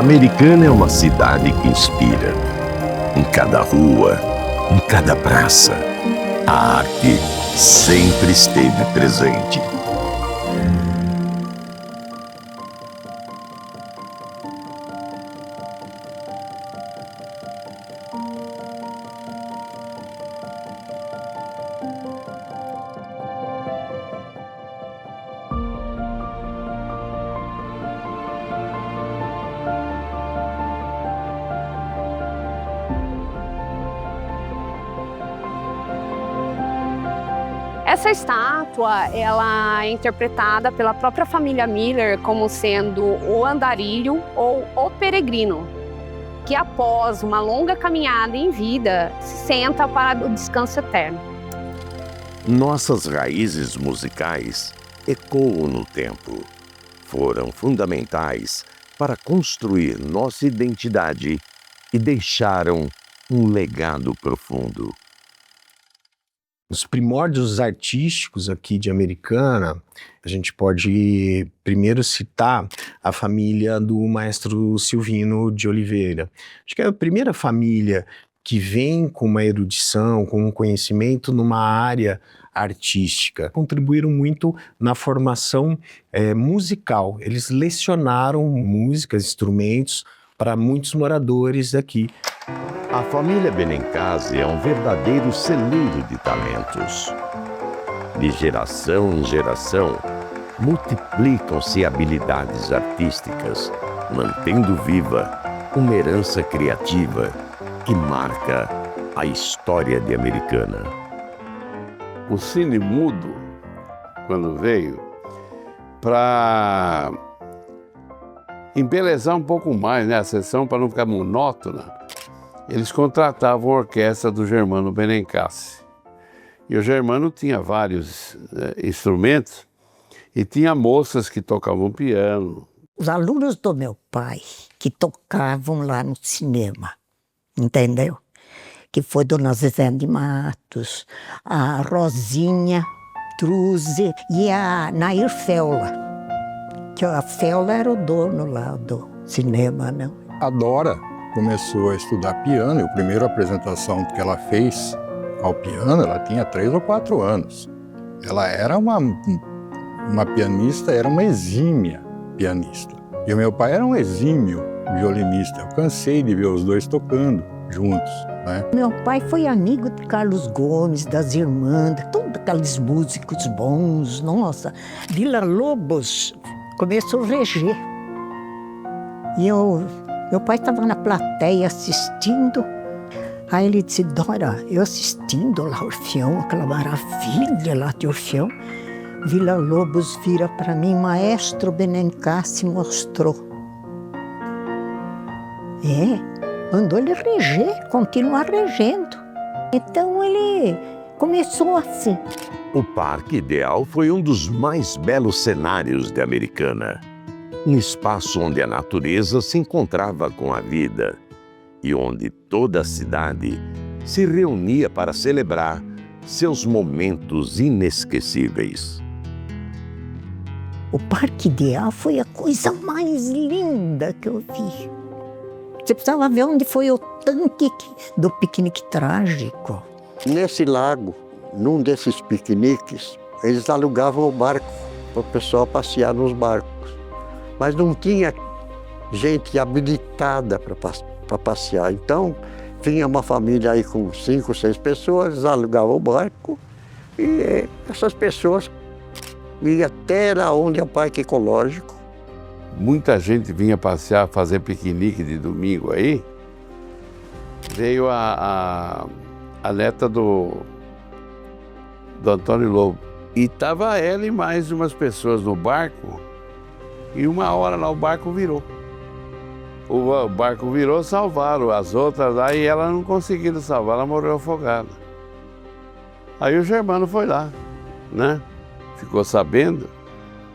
Americana é uma cidade que inspira. Em cada rua, em cada praça, a arte sempre esteve presente. Essa estátua, ela é interpretada pela própria família Miller como sendo o andarilho ou o peregrino, que após uma longa caminhada em vida, se senta para o descanso eterno. Nossas raízes musicais ecoam no tempo. Foram fundamentais para construir nossa identidade e deixaram um legado profundo. Os primórdios artísticos aqui de Americana, a gente pode primeiro citar a família do maestro Silvino de Oliveira. Acho que é a primeira família que vem com uma erudição, com um conhecimento numa área artística. Contribuíram muito na formação musical. Eles lecionaram músicas, instrumentos para muitos moradores daqui. A família Benincase é um verdadeiro celeiro de talentos. De geração em geração, multiplicam-se habilidades artísticas, mantendo viva uma herança criativa que marca a história de Americana. O cine mudo, quando veio, para embelezar um pouco mais, né, a sessão, para não ficar monótona, eles contratavam a orquestra do Germano Benincase. E o Germano tinha vários instrumentos e tinha moças que tocavam piano. Os alunos do meu pai que tocavam lá no cinema, entendeu? Que foi Dona Zezé de Matos, a Rosinha Truzzi e a Nair Feula. que a Fela era o dono lá do cinema, né? A Dora começou a estudar piano e a primeira apresentação que ela fez ao piano, ela tinha 3 ou 4 anos. Ela era uma pianista, era uma exímia pianista. E o meu pai era um exímio violinista. Eu cansei de ver os dois tocando juntos, né? Meu pai foi amigo de Carlos Gomes, das irmãs, de todos aqueles músicos bons. Nossa, Vila Lobos começou a reger. E meu pai estava na plateia assistindo. Aí ele disse, Dora, eu assistindo lá Orfeão, aquela maravilha lá de Orfeão. Vila Lobos vira para mim, maestro Benincassi mostrou. Mandou ele reger, continuar regendo. Então ele começou assim. O Parque Ideal foi um dos mais belos cenários de Americana. Um espaço onde a natureza se encontrava com a vida e onde toda a cidade se reunia para celebrar seus momentos inesquecíveis. O Parque Ideal foi a coisa mais linda que eu vi. Você precisava ver onde foi o tanque do piquenique trágico. Nesse lago, num desses piqueniques, eles alugavam o barco para o pessoal passear nos barcos. Mas não tinha gente habilitada para passear. Então, vinha uma família aí com 5, 6 pessoas, eles alugavam o barco e essas pessoas iam até lá onde é o parque ecológico. Muita gente vinha passear, fazer piquenique de domingo aí. Veio a neta do Antônio Lobo. E estava ela e mais umas pessoas no barco. E uma hora lá o barco virou. O barco virou, salvaram as outras lá e ela não conseguiram salvar, ela morreu afogada. Aí o Germano foi lá, né? Ficou sabendo.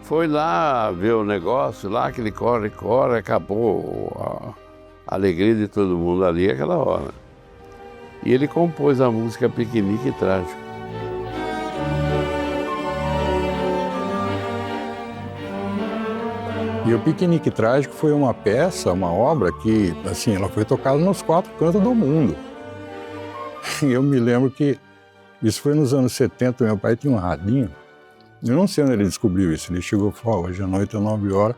Foi lá ver o negócio, lá aquele corre, acabou a alegria de todo mundo ali aquela hora. E ele compôs a música Piquenique Trágico. E o Piquenique Trágico foi uma peça, uma obra que, assim, ela foi tocada nos 4 cantos do mundo. E eu me lembro que isso foi nos anos 70, meu pai tinha um radinho. Eu não sei onde ele descobriu isso, ele chegou e falou, hoje à noite às 9 horas,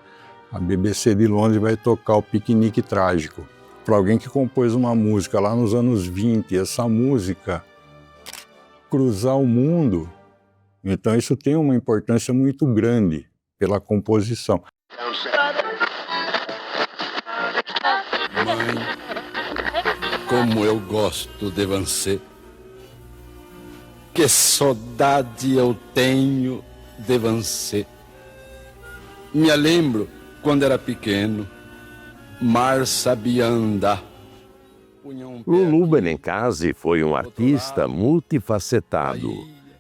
a BBC de Londres vai tocar o Piquenique Trágico. Para alguém que compôs uma música lá nos anos 20, essa música cruzar o mundo, então isso tem uma importância muito grande pela composição. Mãe, como eu gosto de você. Que saudade eu tenho de você. Me lembro quando era pequeno, mar sabia andar. Lulu Benincassi foi um artista multifacetado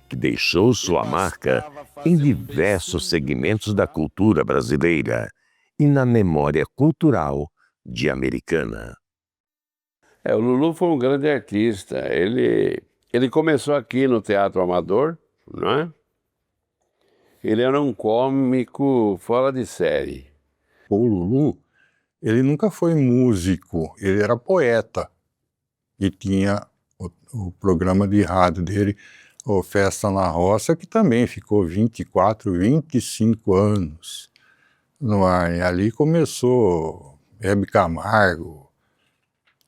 que deixou sua marca em diversos segmentos da cultura brasileira e na memória cultural de Americana. O Lulu foi um grande artista. Ele começou aqui no Teatro Amador, não é? Ele era um cômico fora de série. O Lulu, ele nunca foi músico, ele era poeta. E tinha o programa de rádio dele, o Festa na Roça, que também ficou 24, 25 anos no ar. E ali começou Hebe Camargo,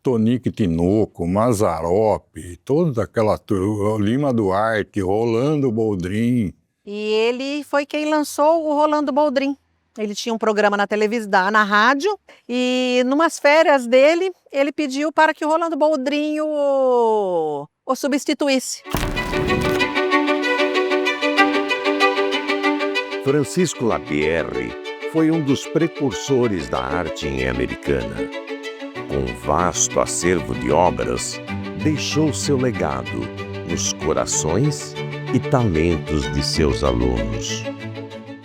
Tonico Tinoco, Mazzaropi, toda aquela turma, Lima Duarte, Rolando Boldrin. E ele foi quem lançou o Rolando Boldrin. Ele tinha um programa na televisão, na rádio, e numas férias dele, ele pediu para que o Rolando Boldrin o substituísse. Francisco Lapierre foi um dos precursores da arte em Americana. Com um vasto acervo de obras, deixou seu legado nos corações e talentos de seus alunos.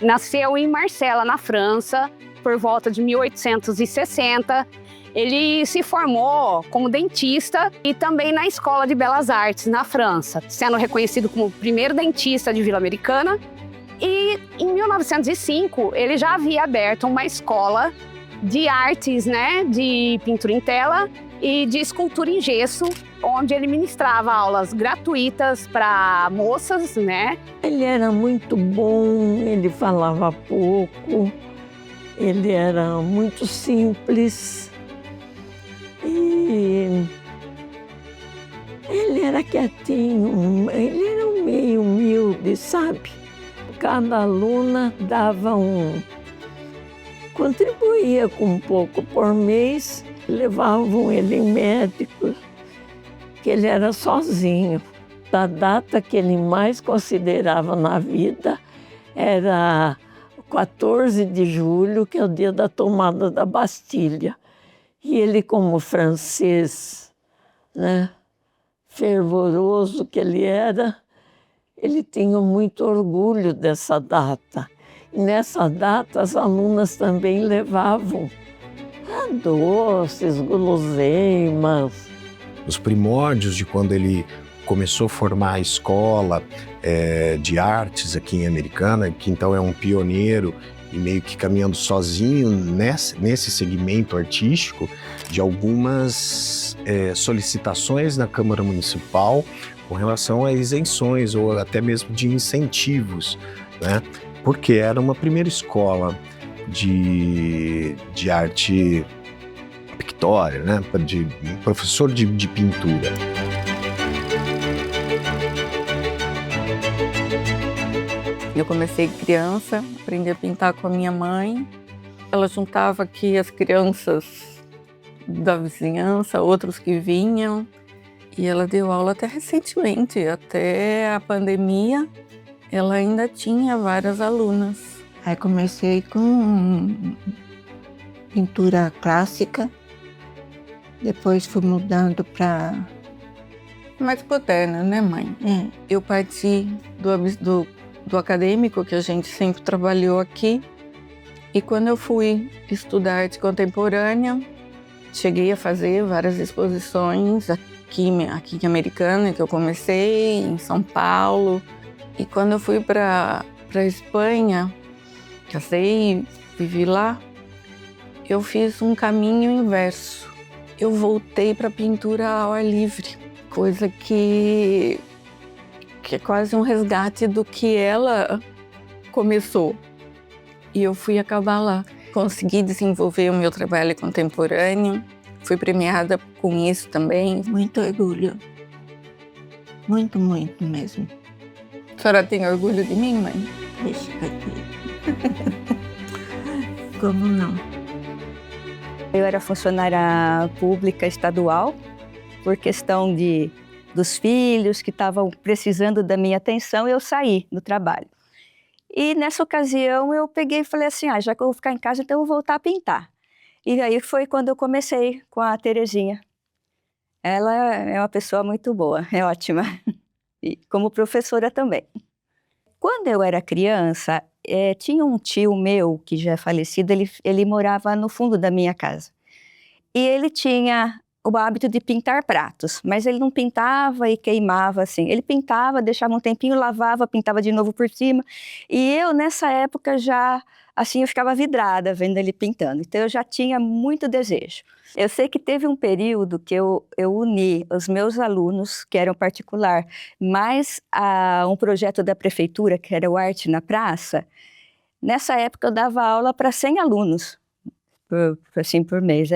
Nasceu em Marsella, na França, por volta de 1860. Ele se formou como dentista e também na Escola de Belas Artes, na França, sendo reconhecido como o primeiro dentista de Vila Americana E em 1905, ele já havia aberto uma escola de artes, né, de pintura em tela e de escultura em gesso, onde ele ministrava aulas gratuitas para moças, né? Ele era muito bom, ele falava pouco, ele era muito simples e ele era quietinho, ele era meio humilde, sabe? Cada aluna dava contribuía com um pouco por mês, levavam ele em médicos, que ele era sozinho. A data que ele mais considerava na vida era 14 de julho, que é o dia da tomada da Bastilha. E ele, como francês, né, fervoroso que ele era, ele tinha muito orgulho dessa data. E nessa data, as alunas também levavam doces, guloseimas. Os primórdios de quando ele começou a formar a escola de artes aqui em Americana, que então é um pioneiro e meio que caminhando sozinho nesse segmento artístico, de algumas solicitações na Câmara Municipal com relação a isenções ou até mesmo de incentivos, né? Porque era uma primeira escola de arte pictória, né? De professor de pintura. Eu comecei criança, aprendi a pintar com a minha mãe. Ela juntava aqui as crianças da vizinhança, outros que vinham. E ela deu aula até recentemente, até a pandemia, ela ainda tinha várias alunas. Aí comecei com pintura clássica, depois fui mudando para... Mais moderna, né, mãe? Eu parti do acadêmico, que a gente sempre trabalhou aqui, e quando eu fui estudar arte contemporânea, cheguei a fazer várias exposições aqui em Americana, que eu comecei, em São Paulo. E quando eu fui para Espanha, casei, vivi lá, eu fiz um caminho inverso. Eu voltei para pintura ao ar livre, coisa que é quase um resgate do que ela começou. E eu fui acabar lá. Consegui desenvolver o meu trabalho contemporâneo, fui premiada com isso também. Muito orgulho. Muito, muito mesmo. A senhora tem orgulho de mim, mãe? Deixa aqui. Como não? Eu era funcionária pública estadual, por questão dos filhos que estavam precisando da minha atenção, eu saí do trabalho. E nessa ocasião eu peguei e falei assim, já que eu vou ficar em casa, então eu vou voltar a pintar. E aí foi quando eu comecei com a Terezinha. Ela é uma pessoa muito boa, é ótima. E como professora também. Quando eu era criança, tinha um tio meu, que já é falecido, ele morava no fundo da minha casa. E ele tinha o hábito de pintar pratos, mas ele não pintava e queimava assim. Ele pintava, deixava um tempinho, lavava, pintava de novo por cima. E eu, nessa época, já, assim, eu ficava vidrada vendo ele pintando. Então, eu já tinha muito desejo. Eu sei que teve um período que eu uni os meus alunos, que eram particular, mais a um projeto da prefeitura, que era o Arte na Praça. Nessa época, eu dava aula para 100 alunos. Por mês.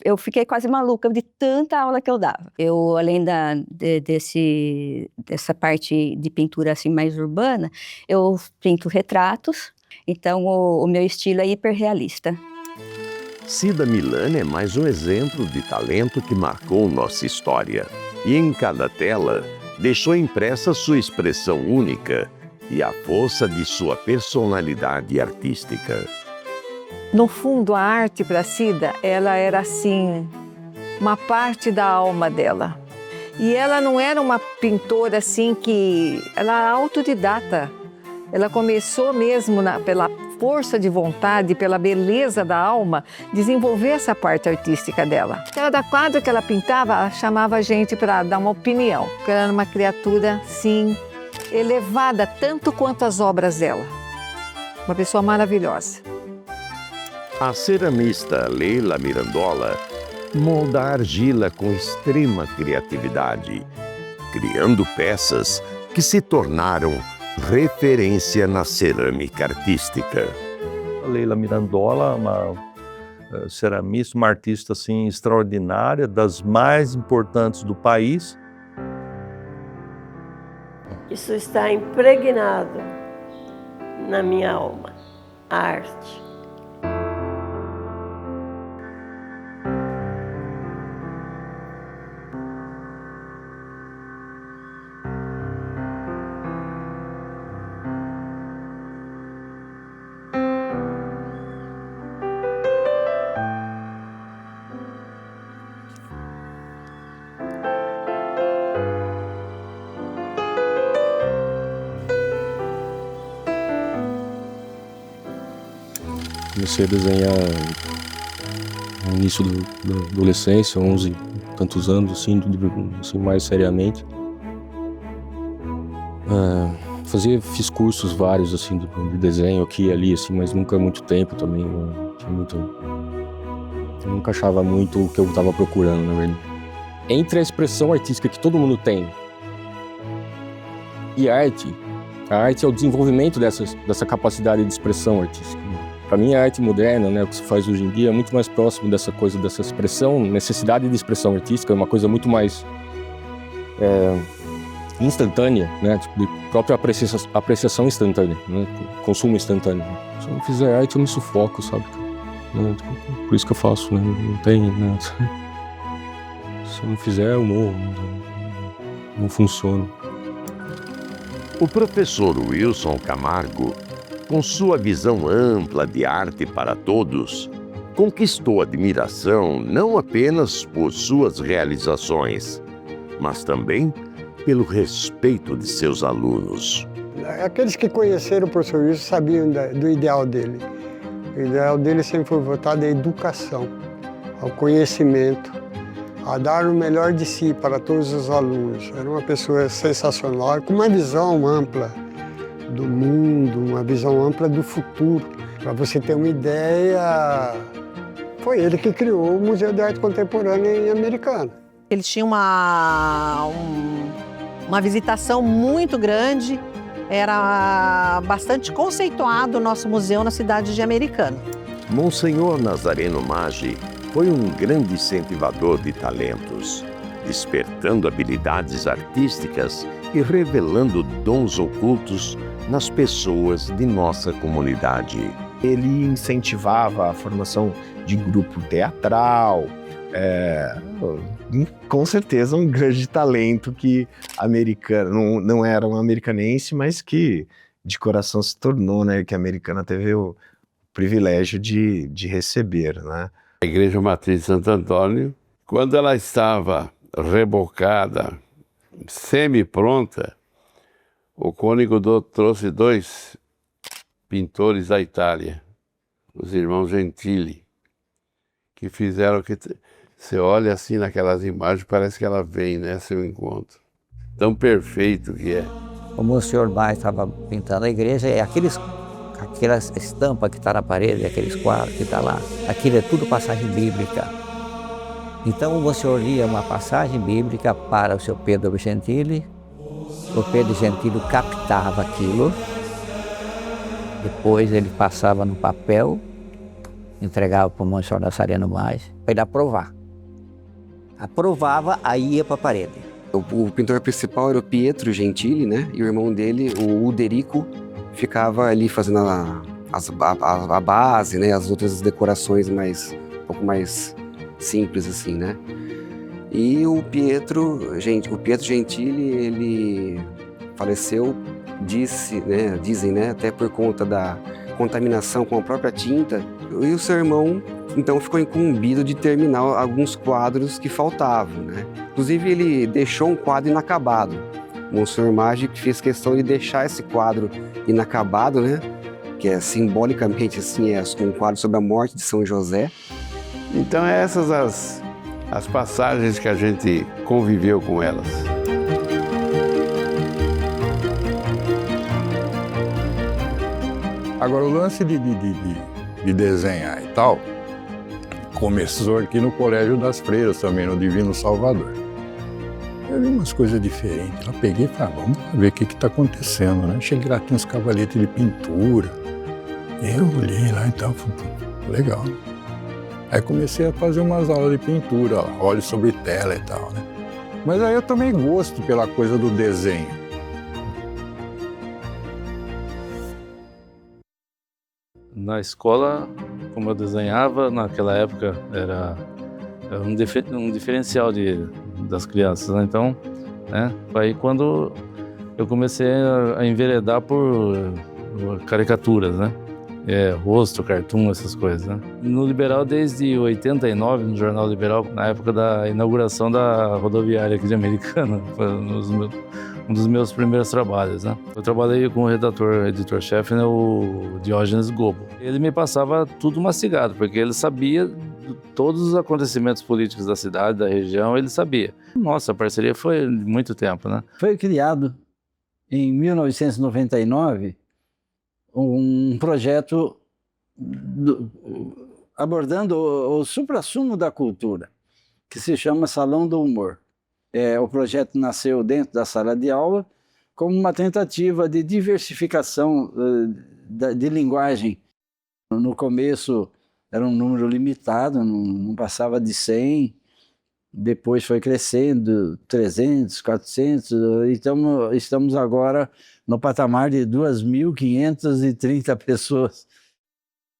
Eu fiquei quase maluca de tanta aula que eu dava. Eu, além dessa parte de pintura assim, mais urbana, eu pinto retratos, então o meu estilo é hiperrealista. Cida Milani é mais um exemplo de talento que marcou nossa história. E em cada tela, deixou impressa sua expressão única e a força de sua personalidade artística. No fundo, a arte para Cida, ela era assim, uma parte da alma dela. E ela não era uma pintora assim que... Ela era autodidata. Ela começou mesmo pela força de vontade, pela beleza da alma, desenvolver essa parte artística dela. Cada quadro que ela pintava, ela chamava a gente para dar uma opinião. Porque ela era uma criatura, sim, elevada tanto quanto as obras dela. Uma pessoa maravilhosa. A ceramista Leila Mirandola molda a argila com extrema criatividade, criando peças que se tornaram referência na cerâmica artística. A Leila Mirandola, uma ceramista, uma artista assim, extraordinária, das mais importantes do país. Isso está impregnado na minha alma, a arte. Comecei a desenhar no início da adolescência, 11 tantos anos, assim, mais seriamente. Fiz cursos vários assim, de desenho aqui e ali, assim, mas nunca há muito tempo também. Eu nunca achava muito o que eu estava procurando, na verdade. Entre a expressão artística que todo mundo tem e a arte é o desenvolvimento dessa capacidade de expressão artística. Para mim, a arte moderna, né, o que se faz hoje em dia, é muito mais próximo dessa coisa, dessa expressão, necessidade de expressão artística, é uma coisa muito mais instantânea, né, tipo, de própria apreciação instantânea, né, consumo instantâneo. Se eu não fizer arte, eu me sufoco, sabe? Né, por isso que eu faço, né, não tem, né, se eu não fizer, eu morro, não funciona. O professor Wilson Camargo, com sua visão ampla de arte para todos, conquistou admiração não apenas por suas realizações, mas também pelo respeito de seus alunos. Aqueles que conheceram o professor Wilson sabiam do ideal dele. O ideal dele sempre foi voltado à educação, ao conhecimento, a dar o melhor de si para todos os alunos. Era uma pessoa sensacional, com uma visão ampla do mundo, uma visão ampla do futuro. Para você ter uma ideia, foi ele que criou o Museu de Arte Contemporânea em Americana. Ele tinha uma visitação muito grande, era bastante conceituado o nosso museu na cidade de Americana. Monsenhor Nazareno Maggi foi um grande incentivador de talentos, despertando habilidades artísticas e revelando dons ocultos nas pessoas de nossa comunidade. Ele incentivava a formação de grupo teatral, com certeza um grande talento que americano, não era um americanense, mas que de coração se tornou, né? Que a Americana teve o privilégio de receber, né? A Igreja Matriz de Santo Antônio, quando ela estava rebocada, semi-pronta, o cônego trouxe 2 pintores da Itália, os irmãos Gentili, que fizeram que você olha assim naquelas imagens, parece que ela vem, né, seu encontro. Tão perfeito que é. O Monsenhor Maggi estava pintando a igreja, e aquela estampa que está na parede, aqueles quadros que está lá, aquilo é tudo passagem bíblica. Então o Monsenhor lia uma passagem bíblica para o seu Pedro Gentili, o Pedro Gentili captava aquilo, depois ele passava no papel, entregava para o Monsenhor Nazareno Maggi, para ele aprovar. Aprovava, aí ia para a parede. O pintor principal era o Pietro Gentili, né? E o irmão dele, o Uderico, ficava ali fazendo a base, né? As outras decorações um pouco mais simples, assim, né? E o Pietro Gentili, ele faleceu, dizem, né? Até por conta da contaminação com a própria tinta. E o seu irmão, então, ficou incumbido de terminar alguns quadros que faltavam, né? Inclusive, ele deixou um quadro inacabado. O Monsenhor Maggi fez questão de deixar esse quadro inacabado, né? Que é simbolicamente, assim, um quadro sobre a morte de São José. Então, essas as passagens que a gente conviveu com elas. Agora, o lance de desenhar e tal, começou aqui no Colégio das Freiras também, no Divino Salvador. Eu vi umas coisas diferentes. Eu peguei e falei, vamos ver o que está acontecendo, né? Cheguei lá, tinha uns cavaletes de pintura. E eu olhei lá e tal, falei, legal. Aí comecei a fazer umas aulas de pintura, lá, óleo sobre tela e tal, né? Mas aí eu tomei gosto pela coisa do desenho. Na escola, como eu desenhava, naquela época era um diferencial das crianças, né? Então, né, foi aí quando eu comecei a enveredar por caricaturas, né? Rosto, cartoon, essas coisas, né? No Liberal, desde 89, no Jornal Liberal, na época da inauguração da rodoviária aqui de Americana, foi um dos meus primeiros trabalhos, né? Eu trabalhei com o redator, editor-chefe, né, o Diógenes Gobo. Ele me passava tudo mastigado, porque ele sabia todos os acontecimentos políticos da cidade, da região, ele sabia. Nossa, a parceria foi de muito tempo, né? Foi criado em 1999 um projeto abordando o suprassumo da cultura, que se chama Salão do Humor. O projeto nasceu dentro da sala de aula como uma tentativa de diversificação de linguagem. No começo era um número limitado, não passava de 100, depois foi crescendo, 300, 400, então estamos agora no patamar de 2.530 pessoas.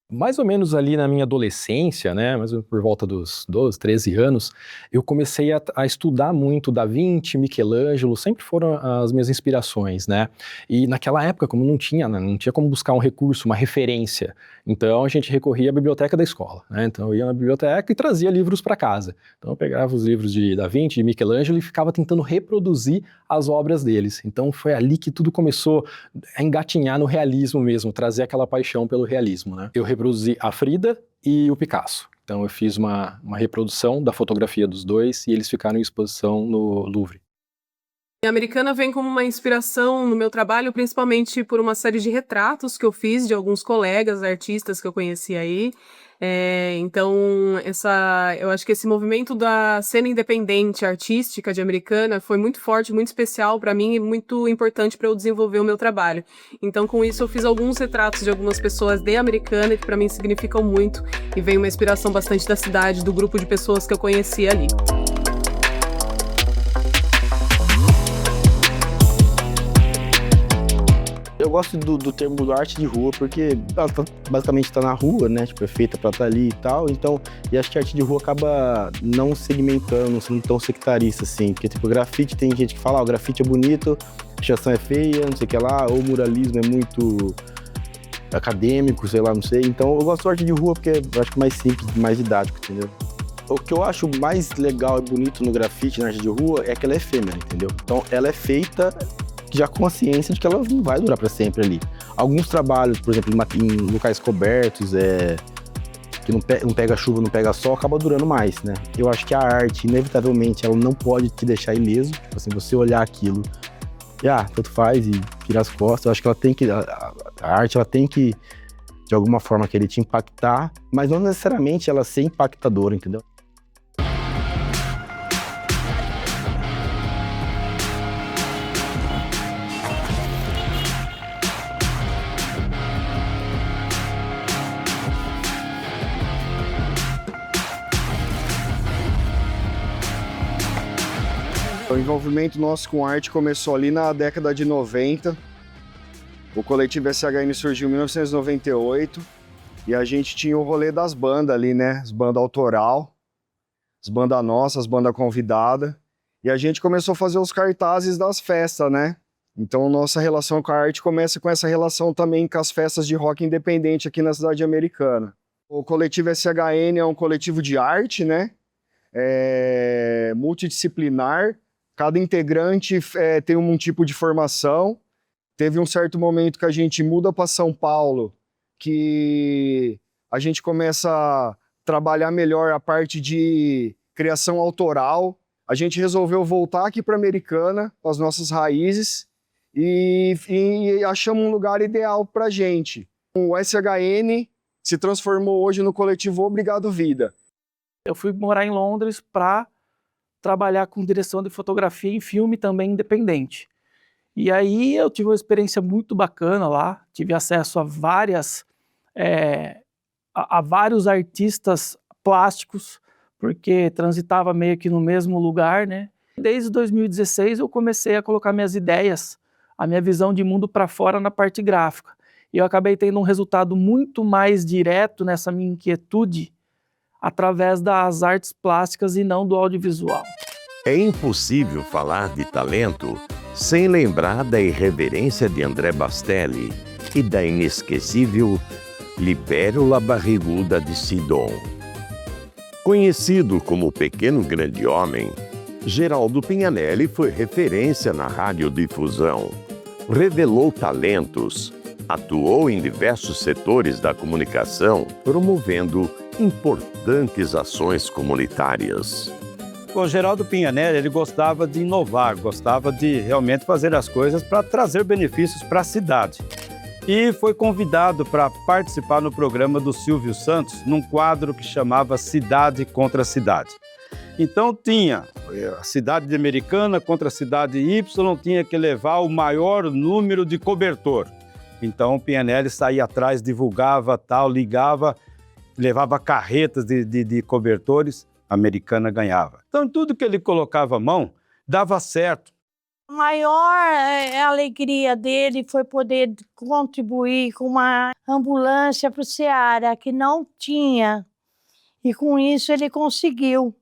Mais ou menos ali na minha adolescência, né, mais ou menos por volta dos 12, 13 anos, eu comecei a estudar muito Da Vinci, Michelangelo, sempre foram as minhas inspirações, né? E naquela época, como não tinha como buscar um recurso, uma referência, então a gente recorria à biblioteca da escola, né? Então eu ia na biblioteca e trazia livros para casa. Então eu pegava os livros de Da Vinci, de Michelangelo e ficava tentando reproduzir as obras deles. Então foi ali que tudo começou a engatinhar no realismo mesmo, trazer aquela paixão pelo realismo, né? Eu reproduzi a Frida e o Picasso. Então eu fiz uma reprodução da fotografia dos dois e eles ficaram em exposição no Louvre. A Americana vem como uma inspiração no meu trabalho, principalmente por uma série de retratos que eu fiz de alguns colegas, artistas que eu conheci aí. Então, eu acho que esse movimento da cena independente artística de Americana foi muito forte, muito especial para mim e muito importante para eu desenvolver o meu trabalho. Então, com isso, eu fiz alguns retratos de algumas pessoas de Americana que para mim significam muito e vem uma inspiração bastante da cidade, do grupo de pessoas que eu conheci ali. Eu gosto do termo do arte de rua, porque ela basicamente está na rua, né? Tipo, é feita para estar ali e tal. Então, e acho que a arte de rua acaba não segmentando, não sendo tão sectarista, assim. Porque, tipo, grafite, tem gente que fala, o grafite é bonito, a pichação é feia, não sei o que lá, ou o muralismo é muito acadêmico, sei lá, não sei. Então, eu gosto da arte de rua porque eu acho que é mais simples, mais didático, entendeu? O que eu acho mais legal e bonito no grafite, na arte de rua, é que ela é efêmera, entendeu? Então, ela é feita já com a ciência de que ela não vai durar para sempre ali. Alguns trabalhos, por exemplo, em locais cobertos, que não pega chuva, não pega sol, acaba durando mais, né? Eu acho que a arte, inevitavelmente, ela não pode te deixar ileso. Tipo assim, você olhar aquilo e, tanto faz, e virar as costas. Eu acho que ela tem que... A arte, ela tem que, de alguma forma, querer te impactar, mas não necessariamente ela ser impactadora, entendeu? O envolvimento nosso com arte começou ali na década de 90. O coletivo SHN surgiu em 1998 e a gente tinha o rolê das bandas ali, né? As bandas autoral, as bandas nossas, as bandas convidadas. E a gente começou a fazer os cartazes das festas, né? Então nossa relação com a arte começa com essa relação também com as festas de rock independente aqui na cidade americana. O coletivo SHN é um coletivo de arte, né? Multidisciplinar. Cada integrante tem um tipo de formação. Teve um certo momento que a gente muda para São Paulo, que a gente começa a trabalhar melhor a parte de criação autoral. A gente resolveu voltar aqui para Americana, com as nossas raízes, e achamos um lugar ideal para a gente. O SHN se transformou hoje no coletivo Obrigado Vida. Eu fui morar em Londres para trabalhar com direção de fotografia em filme também independente. E aí eu tive uma experiência muito bacana lá, tive acesso a vários artistas plásticos, porque transitava meio que no mesmo lugar, né? Desde 2016 eu comecei a colocar minhas ideias, a minha visão de mundo para fora na parte gráfica. E eu acabei tendo um resultado muito mais direto nessa minha inquietude através das artes plásticas e não do audiovisual. É impossível falar de talento sem lembrar da irreverência de André Bastelli e da inesquecível Libélula Barriguda de Sidon. Conhecido como o Pequeno Grande Homem, Geraldo Pignanelli foi referência na radiodifusão, revelou talentos, atuou em diversos setores da comunicação, promovendo importantes ações comunitárias. O Geraldo Pignanelli, ele gostava de inovar, gostava de realmente fazer as coisas para trazer benefícios para a cidade. E foi convidado para participar no programa do Silvio Santos, num quadro que chamava Cidade contra Cidade. Então tinha a cidade de Americana contra a cidade Y, tinha que levar o maior número de cobertor. Então o Pignanelli saía atrás, divulgava, tal, ligava, levava carretas de cobertores, a Americana ganhava. Então tudo que ele colocava a mão dava certo. A maior alegria dele foi poder contribuir com uma ambulância para o Ceará, que não tinha. E com isso ele conseguiu.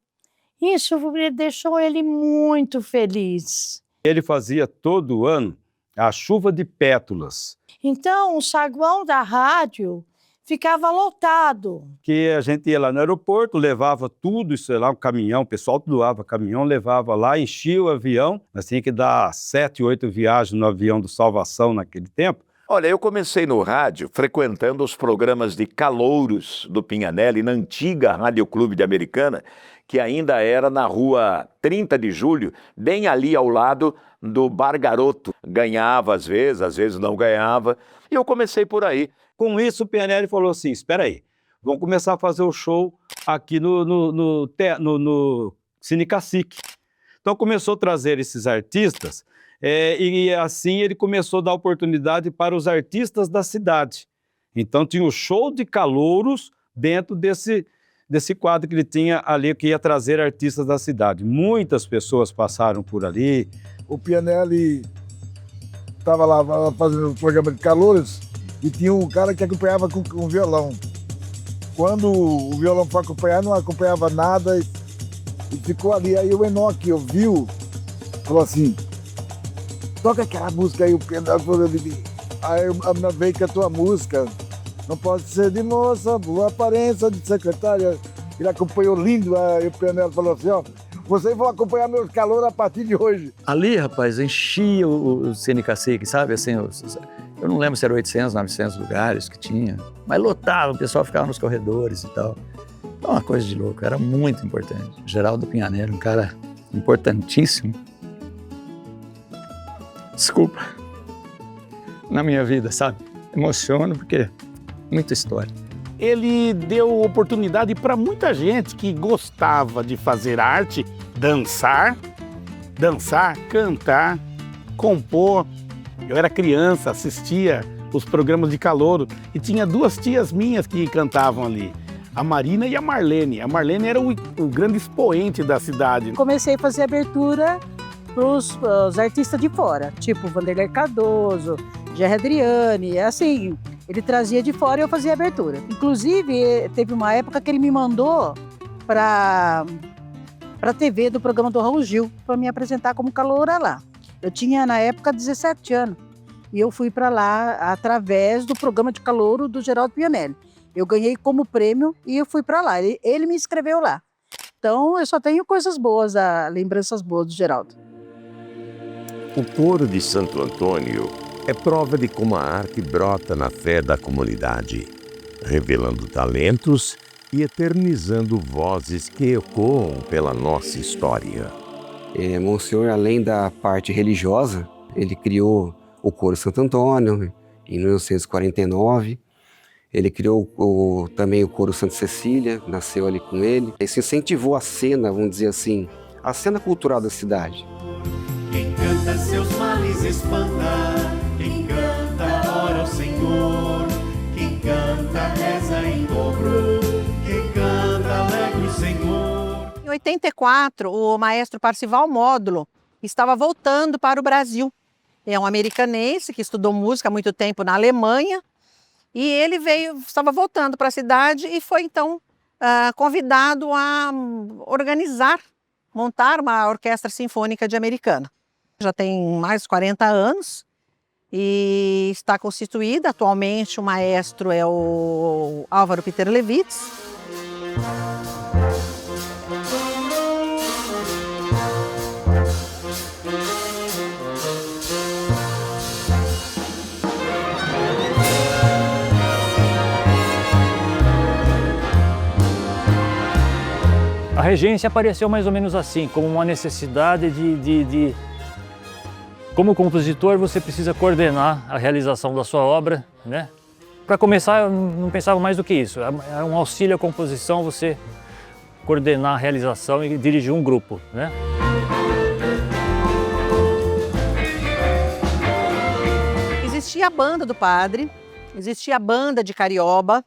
Isso deixou ele muito feliz. Ele fazia todo ano a chuva de pétalas. Então o saguão da rádio ficava lotado. Que a gente ia lá no aeroporto, levava tudo isso lá, um caminhão, o pessoal doava caminhão, levava lá, enchia o avião. Nós tínhamos que dar 7, 8 viagens no avião do Salvação naquele tempo. Olha, eu comecei no rádio frequentando os programas de calouros do Pignanelli na antiga Rádio Clube de Americana, que ainda era na rua 30 de Julho, bem ali ao lado do Bar Garoto. Ganhava às vezes não ganhava, e eu comecei por aí. Com isso, o Pignanelli falou assim, espera aí, vamos começar a fazer o show aqui no Cine Cacique. Então começou a trazer esses artistas, e assim ele começou a dar oportunidade para os artistas da cidade. Então tinha o show de calouros dentro desse quadro que ele tinha ali, que ia trazer artistas da cidade. Muitas pessoas passaram por ali. O Pignanelli estava lá fazendo o programa de calouros e tinha um cara que acompanhava com violão. Quando o violão foi acompanhar, não acompanhava nada e ficou ali. Aí o Enoque ouviu, falou assim, toca aquela música aí, o Pignanelli falou ali. Aí a minha veio cantou a música. Não pode ser de moça, boa aparência, de secretária. Ele acompanhou lindo, aí o Pignanelli falou assim, ó, vocês vão acompanhar meus calouros a partir de hoje. Ali, rapaz, enchia o Cine Cacique, sabe? Assim, eu não lembro se era 800, 900 lugares que tinha, mas lotava, o pessoal ficava nos corredores e tal. Então, uma coisa de louco, era muito importante. Geraldo Pignanelli, um cara importantíssimo. Desculpa. Na minha vida, sabe? Emociono porque muita história. Ele deu oportunidade para muita gente que gostava de fazer arte, dançar, cantar, compor. Eu era criança, assistia os programas de calouro e tinha 2 tias minhas que cantavam ali, a Marina e a Marlene. A Marlene era o grande expoente da cidade. Comecei a fazer abertura para os artistas de fora, tipo Vanderlei Cardoso, Gerry Adriane, assim... Ele trazia de fora e eu fazia abertura. Inclusive, teve uma época que ele me mandou para a TV do programa do Raul Gil, para me apresentar como caloura lá. Eu tinha, na época, 17 anos. E eu fui para lá através do programa de calouro do Geraldo Pignanelli. Eu ganhei como prêmio e eu fui para lá. Ele me inscreveu lá. Então, eu só tenho coisas boas, lembranças boas do Geraldo. O Coro de Santo Antônio é prova de como a arte brota na fé da comunidade, revelando talentos e eternizando vozes que ecoam pela nossa história. Monsenhor, além da parte religiosa, ele criou o Coro Santo Antônio em 1949 Ele criou também o Coro Santa Cecília, nasceu ali com ele. Isso incentivou a cena, vamos dizer assim, a cena cultural da cidade. Quem canta seus males espanta, quem canta ora ao Senhor, quem canta reza em dobro, quem canta alegra o Senhor. Em 84, o maestro Parcival Módulo estava voltando para o Brasil. É um americanense que estudou música há muito tempo na Alemanha e ele estava voltando para a cidade e foi então convidado a montar uma orquestra sinfônica de Americana. Já tem mais de 40 anos e está constituída. Atualmente o maestro é o Álvaro Peter Levitz. A regência apareceu mais ou menos assim, como uma necessidade Como compositor, você precisa coordenar a realização da sua obra, né? Para começar, eu não pensava mais do que isso. É um auxílio à composição, você coordenar a realização e dirigir um grupo, né? Existia a banda do padre, existia a banda de Carioba,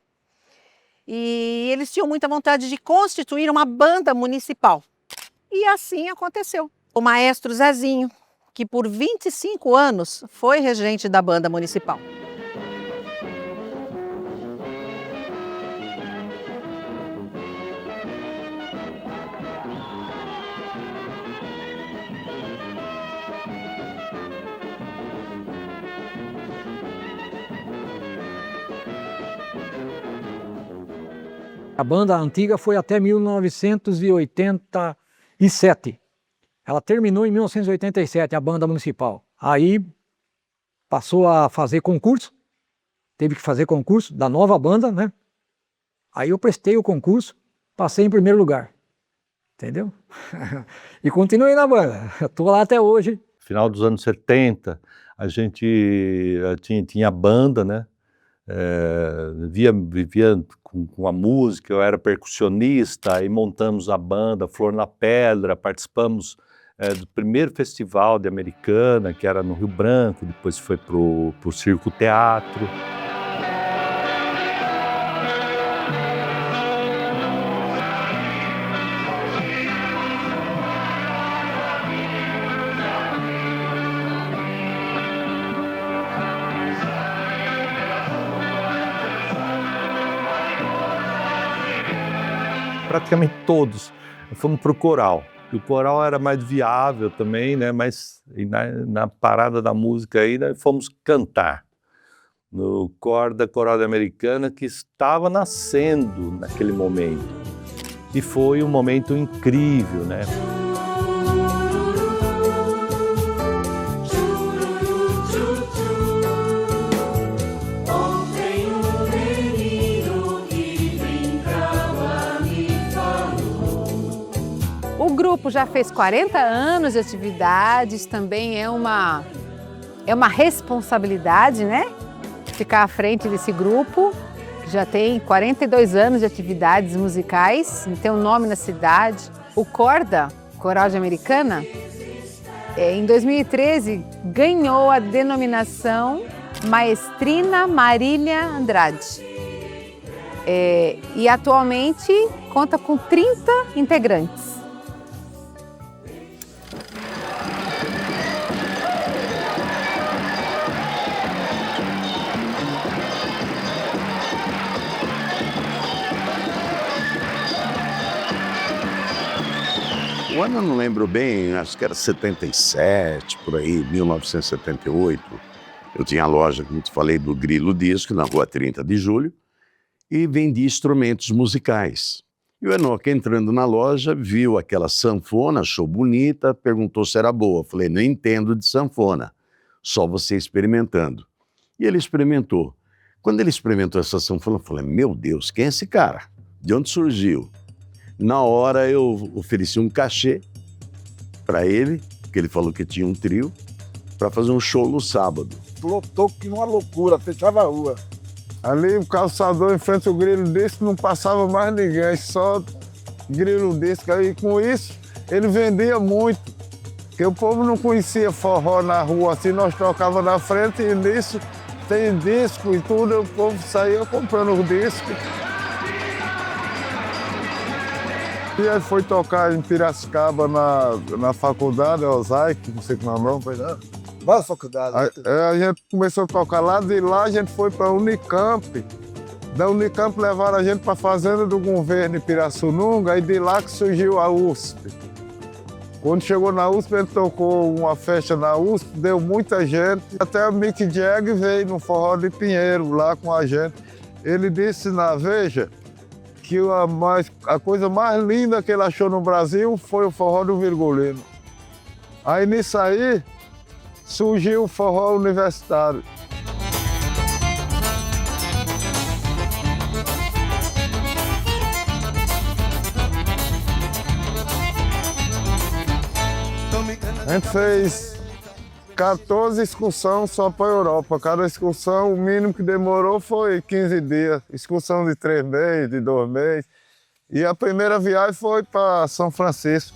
e eles tinham muita vontade de constituir uma banda municipal. E assim aconteceu. O maestro Zezinho, que por 25 anos foi regente da banda municipal. A banda antiga foi até 1987. Ela terminou em 1987, a banda municipal. Aí passou a fazer concurso, teve que fazer concurso da nova banda, né? Aí eu prestei o concurso, passei em primeiro lugar, entendeu? E continuei na banda, estou lá até hoje. Final dos anos 70, a gente tinha banda, né? Vivia com a música, eu era percussionista, aí montamos a banda Flor na Pedra, participamos do primeiro festival de Americana, que era no Rio Branco, depois foi pro Circo Teatro. Praticamente todos fomos para o coral. O coral era mais viável também, né? Mas na parada da música aí, nós fomos cantar no Corda Coral da Americana, que estava nascendo naquele momento. E foi um momento incrível, né? O grupo já fez 40 anos de atividades, também é uma responsabilidade, né? Ficar à frente desse grupo, que já tem 42 anos de atividades musicais, tem um nome na cidade. O Corda, Coral de Americana, em 2013 ganhou a denominação Maestrina Marília Andrade. E atualmente conta com 30 integrantes. O ano eu não lembro bem, acho que era 77, por aí, 1978. Eu tinha a loja, como te falei, do Grilo Disco, na rua 30 de Julho, e vendia instrumentos musicais. E o Enoque, entrando na loja, viu aquela sanfona, achou bonita, perguntou se era boa. Falei, não entendo de sanfona, só você experimentando. E ele experimentou. Quando ele experimentou essa sanfona, eu falei, meu Deus, quem é esse cara? De onde surgiu? Na hora eu ofereci um cachê para ele, porque ele falou que tinha um trio, para fazer um show no sábado. Lotou que uma loucura, fechava a rua. Ali o calçador em frente ao grilo desse não passava mais ninguém, só grilo desse. Aí com isso ele vendia muito, porque o povo não conhecia forró na rua assim, nós tocava na frente e nisso tem disco e tudo, o povo saía comprando os discos. E ele foi tocar em Piracicaba na faculdade, Osaic, não sei como é o nome, pois é. Várias faculdades. A gente começou a tocar lá, de lá a gente foi para a Unicamp. Da Unicamp levaram a gente para a fazenda do governo em Pirassununga, e de lá que surgiu a USP. Quando chegou na USP, a gente tocou uma festa na USP, deu muita gente. Até o Mick Jagger veio no Forró de Pinheiro, lá com a gente. Ele disse na Veja que a coisa mais linda que ele achou no Brasil foi o Forró do Virgulino. Aí nisso aí surgiu o Forró Universitário. A gente fez 14 excursões só para a Europa. Cada excursão, o mínimo que demorou foi 15 dias. Excursão de 3 meses, de 2 meses. E a primeira viagem foi para São Francisco.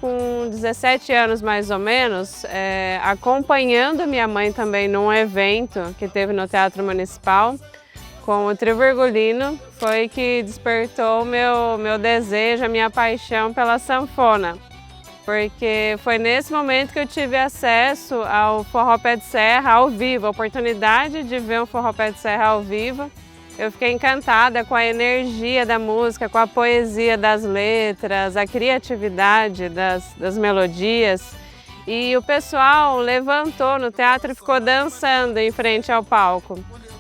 Com 17 anos mais ou menos, acompanhando minha mãe também num evento que teve no Teatro Municipal com o Trio Virgulino, foi que despertou o meu desejo, a minha paixão pela sanfona. Porque foi nesse momento que eu tive acesso ao Forró Pé de Serra ao vivo, a oportunidade de ver um Forró Pé de Serra ao vivo. Eu fiquei encantada com a energia da música, com a poesia das letras, a criatividade das melodias. E o pessoal levantou no teatro e ficou dançando em frente ao palco.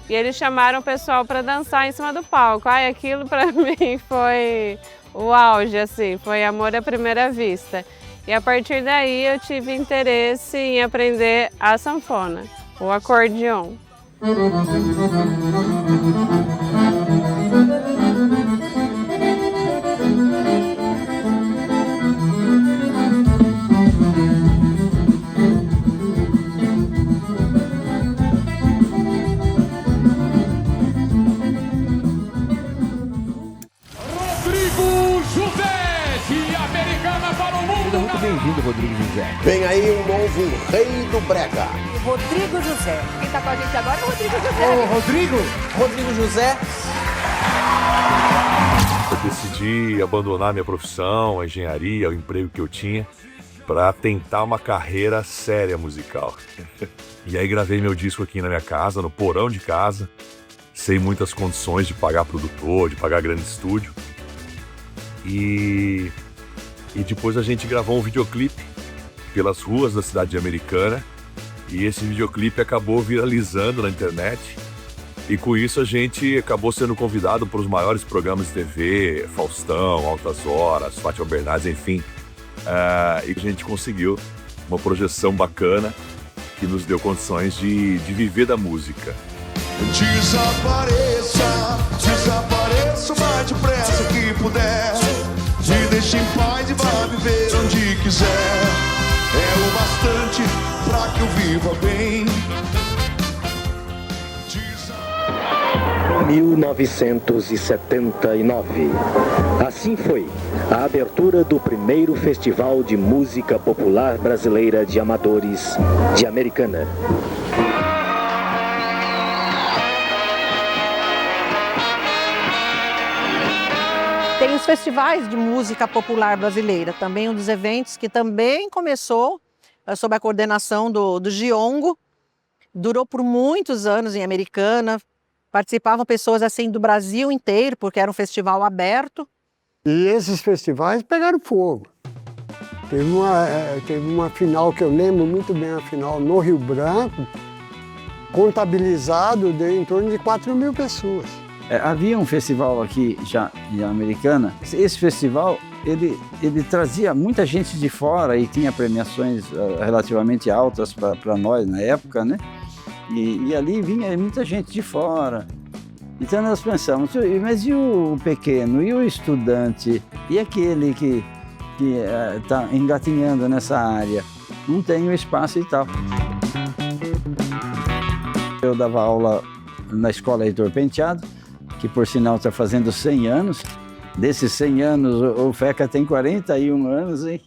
E eles chamaram o pessoal para dançar em cima do palco. Ai, aquilo para mim foi o auge, assim, foi amor à primeira vista. E a partir daí eu tive interesse em aprender a sanfona, o acordeon. Rodrigo José, de Americana para o mundo. Seja muito bem-vindo, Rodrigo José. Vem aí um novo rei do brega. Rodrigo José. Quem tá com a gente agora é o Rodrigo José. Ô, Rodrigo José. Eu decidi abandonar minha profissão, a engenharia, o emprego que eu tinha, para tentar uma carreira séria musical. E aí gravei meu disco aqui na minha casa, no porão de casa, sem muitas condições de pagar produtor, de pagar grande estúdio. E depois a gente gravou um videoclipe pelas ruas da cidade de Americana, e esse videoclipe acabou viralizando na internet, e com isso a gente acabou sendo convidado para os maiores programas de TV, Faustão, Altas Horas, Fátima Bernardes, enfim. E a gente conseguiu uma projeção bacana que nos deu condições de viver da música. Desapareça o mais depressa que puder. Me deixe em paz e vá viver onde quiser. É o bastante pra que eu viva bem. 1979. Assim foi a abertura do primeiro Festival de Música Popular Brasileira de Amadores de Americana. Tem os festivais de música popular brasileira, também um dos eventos que também começou sob a coordenação do Giongo, durou por muitos anos em Americana, participavam pessoas assim do Brasil inteiro, porque era um festival aberto. E esses festivais pegaram fogo. Teve uma final que eu lembro muito bem, a final no Rio Branco, contabilizado deu em torno de 4.000 pessoas. Havia um festival aqui já em Americana. Esse festival, ele trazia muita gente de fora e tinha premiações relativamente altas para nós na época, né? E ali vinha muita gente de fora. Então nós pensamos, mas e o pequeno, e o estudante, e aquele que está engatinhando nessa área? Não tem o espaço e tal. Eu dava aula na escola Heitor Penteado, que por sinal está fazendo 100 anos. Desses 100 anos, o FECA tem 41 anos, hein?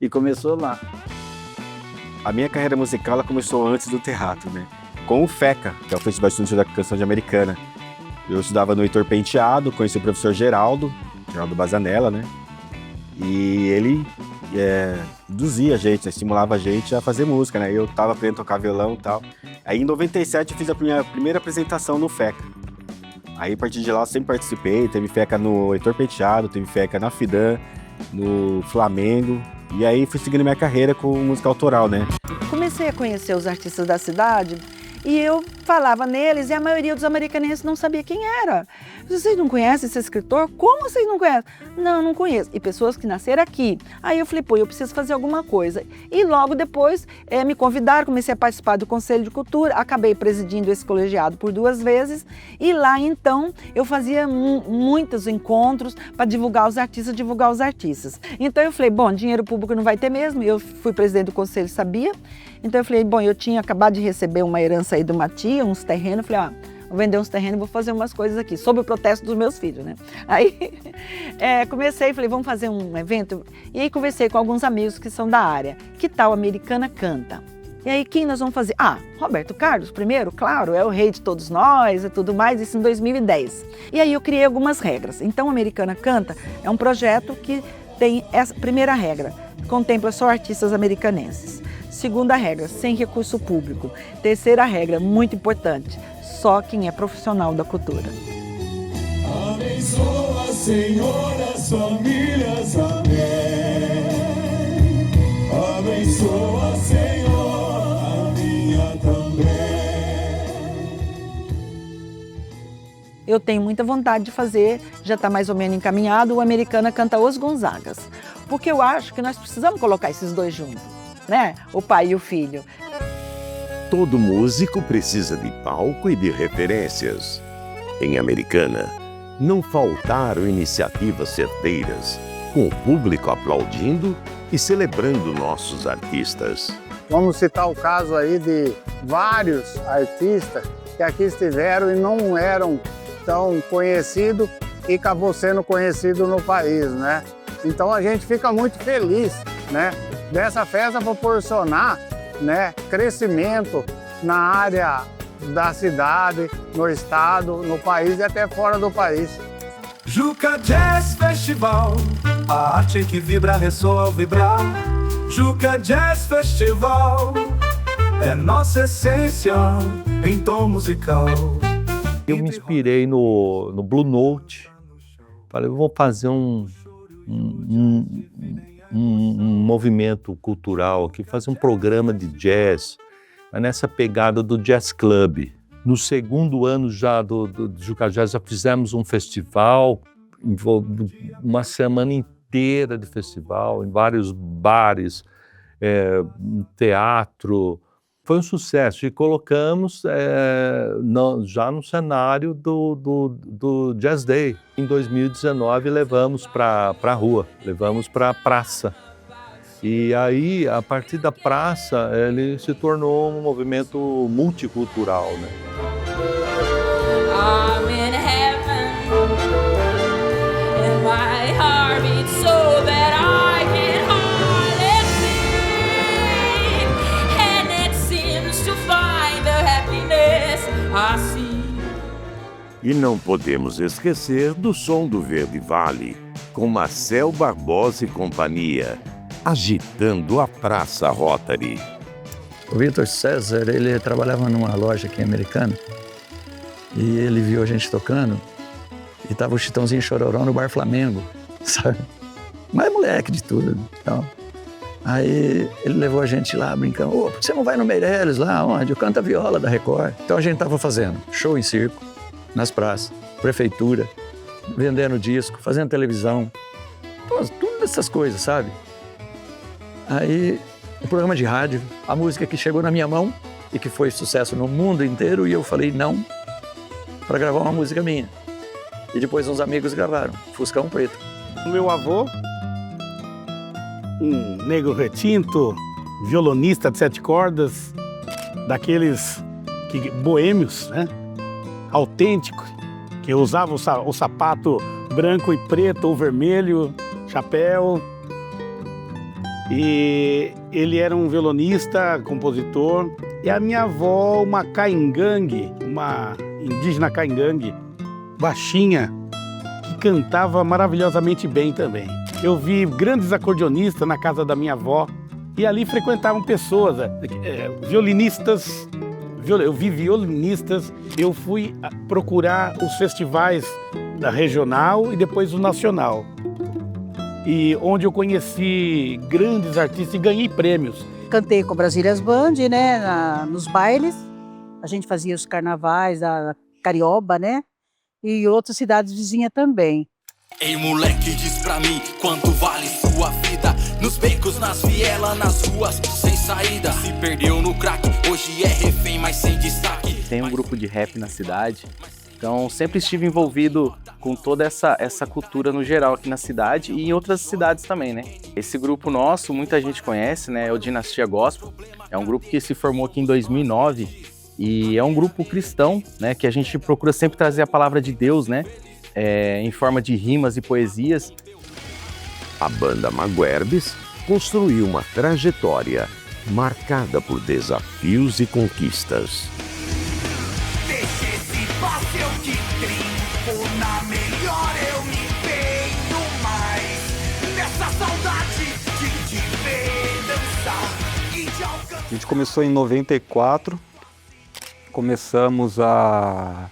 E começou lá. A minha carreira musical ela começou antes do teatro, né? Com o FECA, que é o Festival de Estudantes da Canção de Americana. Eu estudava no Heitor Penteado, conheci o professor Geraldo Bazanella, né? E ele induzia a gente, estimulava a gente a fazer música, né? Eu estava aprendendo a tocar violão e tal. Aí em 97 eu fiz a minha primeira apresentação no FECA. Aí a partir de lá eu sempre participei, teve FECA no Heitor Penteado, teve FECA na FIDAN, no Flamengo. E aí fui seguindo minha carreira com música autoral, né? Comecei a conhecer os artistas da cidade e eu falava neles e a maioria dos americanenses não sabia quem era. Vocês não conhecem esse escritor? Como vocês não conhecem? Não conheço. E pessoas que nasceram aqui. Aí eu falei, eu preciso fazer alguma coisa. E logo depois me convidaram, comecei a participar do Conselho de Cultura, acabei presidindo esse colegiado por 2 vezes. E lá então eu fazia muitos encontros para divulgar os artistas. Então eu falei, dinheiro público não vai ter mesmo. Eu fui presidente do Conselho, sabia? Então eu falei, eu tinha acabado de receber uma herança aí de uma tia, uns terrenos. Eu falei, vou vender uns terrenos e vou fazer umas coisas aqui, sob o protesto dos meus filhos, né? Aí comecei, falei, vamos fazer um evento. E aí conversei com alguns amigos que são da área. Que tal Americana Canta? E aí quem nós vamos fazer? Roberto Carlos primeiro, claro, é o rei de todos nós e tudo mais, isso em 2010. E aí eu criei algumas regras. Então Americana Canta é um projeto que tem essa primeira regra, contempla só artistas americanenses. Segunda regra, sem recurso público. Terceira regra, muito importante, só quem é profissional da cultura. Abençoa, Senhor, as famílias, amém. Abençoa, Senhor, a minha também. Eu tenho muita vontade de fazer, já está mais ou menos encaminhado, o Americana Canta Os Gonzagas. Porque eu acho que nós precisamos colocar esses dois juntos, né? O pai e o filho. Todo músico precisa de palco e de referências. Em Americana, não faltaram iniciativas certeiras, com o público aplaudindo e celebrando nossos artistas. Vamos citar o caso aí de vários artistas que aqui estiveram e não eram tão conhecidos e acabou sendo conhecido no país, né? Então a gente fica muito feliz, né, dessa festa proporcionar, né, crescimento na área da cidade, no estado, no país e até fora do país. Juca Jazz Festival, a arte que vibra ressoa ao vibrar. Juca Jazz Festival é nossa essência em tom musical. Eu me inspirei no Blue Note. Falei, eu vou fazer um movimento cultural aqui, fazer um programa de jazz, mas nessa pegada do Jazz Club. No segundo ano já do Juca Jazz, já fizemos um festival, uma semana inteira de festival, em vários bares, teatro. Foi um sucesso e colocamos já no cenário do Jazz Day. Em 2019 levamos para a rua, levamos para a praça. E aí, a partir da praça, ele se tornou um movimento multicultural, né? I'm in heaven, and my heart beats so that I can hardly see, and it seems to find the happiness I see. E não podemos esquecer do som do Verde Vale, com Marcel Barbosa e companhia, agitando a Praça Rotary. O Vitor César, ele trabalhava numa loja aqui em Americana e ele viu a gente tocando e tava o Chitãozinho Chororó no Bar Flamengo, sabe? Mas moleque de tudo, então. Aí ele levou a gente lá brincando, por que você não vai no Meirelles lá onde? Eu canto a viola da Record. Então a gente tava fazendo show em circo, nas praças. prefeitura, vendendo disco, fazendo televisão, todas essas coisas, sabe? Aí, o programa de rádio, a música que chegou na minha mão e que foi sucesso no mundo inteiro, e eu falei não para gravar uma música minha. E depois uns amigos gravaram, Fuscão Preto. Meu avô, um negro retinto, violonista de 7 cordas, daqueles boêmios, né? Autênticos, que usava o sapato branco e preto ou vermelho, chapéu. E ele era um violonista, compositor. E a minha avó, uma caingangue, uma indígena caingangue, baixinha, que cantava maravilhosamente bem também. Eu vi grandes acordeonistas na casa da minha avó e ali frequentavam pessoas, violinistas. Eu vi violinistas, eu fui procurar os festivais da regional e depois o nacional. E onde eu conheci grandes artistas e ganhei prêmios. Cantei com a Brasílias Band, né, nos bailes. A gente fazia os carnavais da Carioba, né, e outras cidades vizinhas também. Ei, moleque, diz pra mim quanto vale sua vida. Nos becos, nas vielas, nas ruas, sem saída. Se perdeu no crack, hoje é refém, mas sem destaque. Tem um grupo de rap na cidade, então sempre estive envolvido com toda essa cultura no geral aqui na cidade e em outras cidades também, né? Esse grupo nosso, muita gente conhece, né? É o Dinastia Gospel. É um grupo que se formou aqui em 2009 e é um grupo cristão, né? Que a gente procura sempre trazer a palavra de Deus, né? Em forma de rimas e poesias. A banda Maguerbes construiu uma trajetória marcada por desafios e conquistas. Deixa esse passe eu te trinco, na melhor eu me empenho mais. Nessa saudade de te ver dançar e de alcançar. A gente começou em 94, começamos a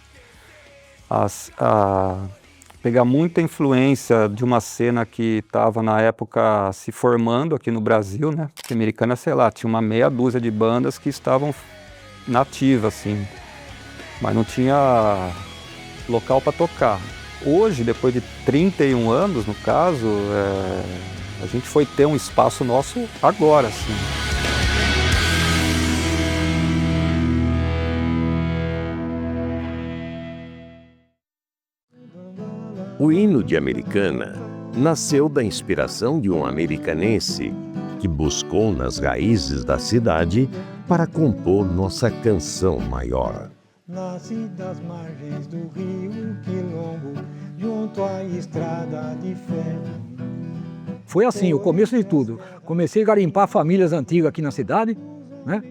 pegar muita influência de uma cena que estava na época se formando aqui no Brasil, né? Porque Americana, sei lá, tinha uma meia dúzia de bandas que estavam nativas, assim, mas não tinha local para tocar. Hoje, depois de 31 anos, no caso, a gente foi ter um espaço nosso agora, assim. O hino de Americana nasceu da inspiração de um americanense que buscou nas raízes da cidade para compor nossa canção maior. Nasci das margens do rio Quilombo, junto à estrada de ferro. Foi assim, o começo de tudo. Comecei a garimpar famílias antigas aqui na cidade, né?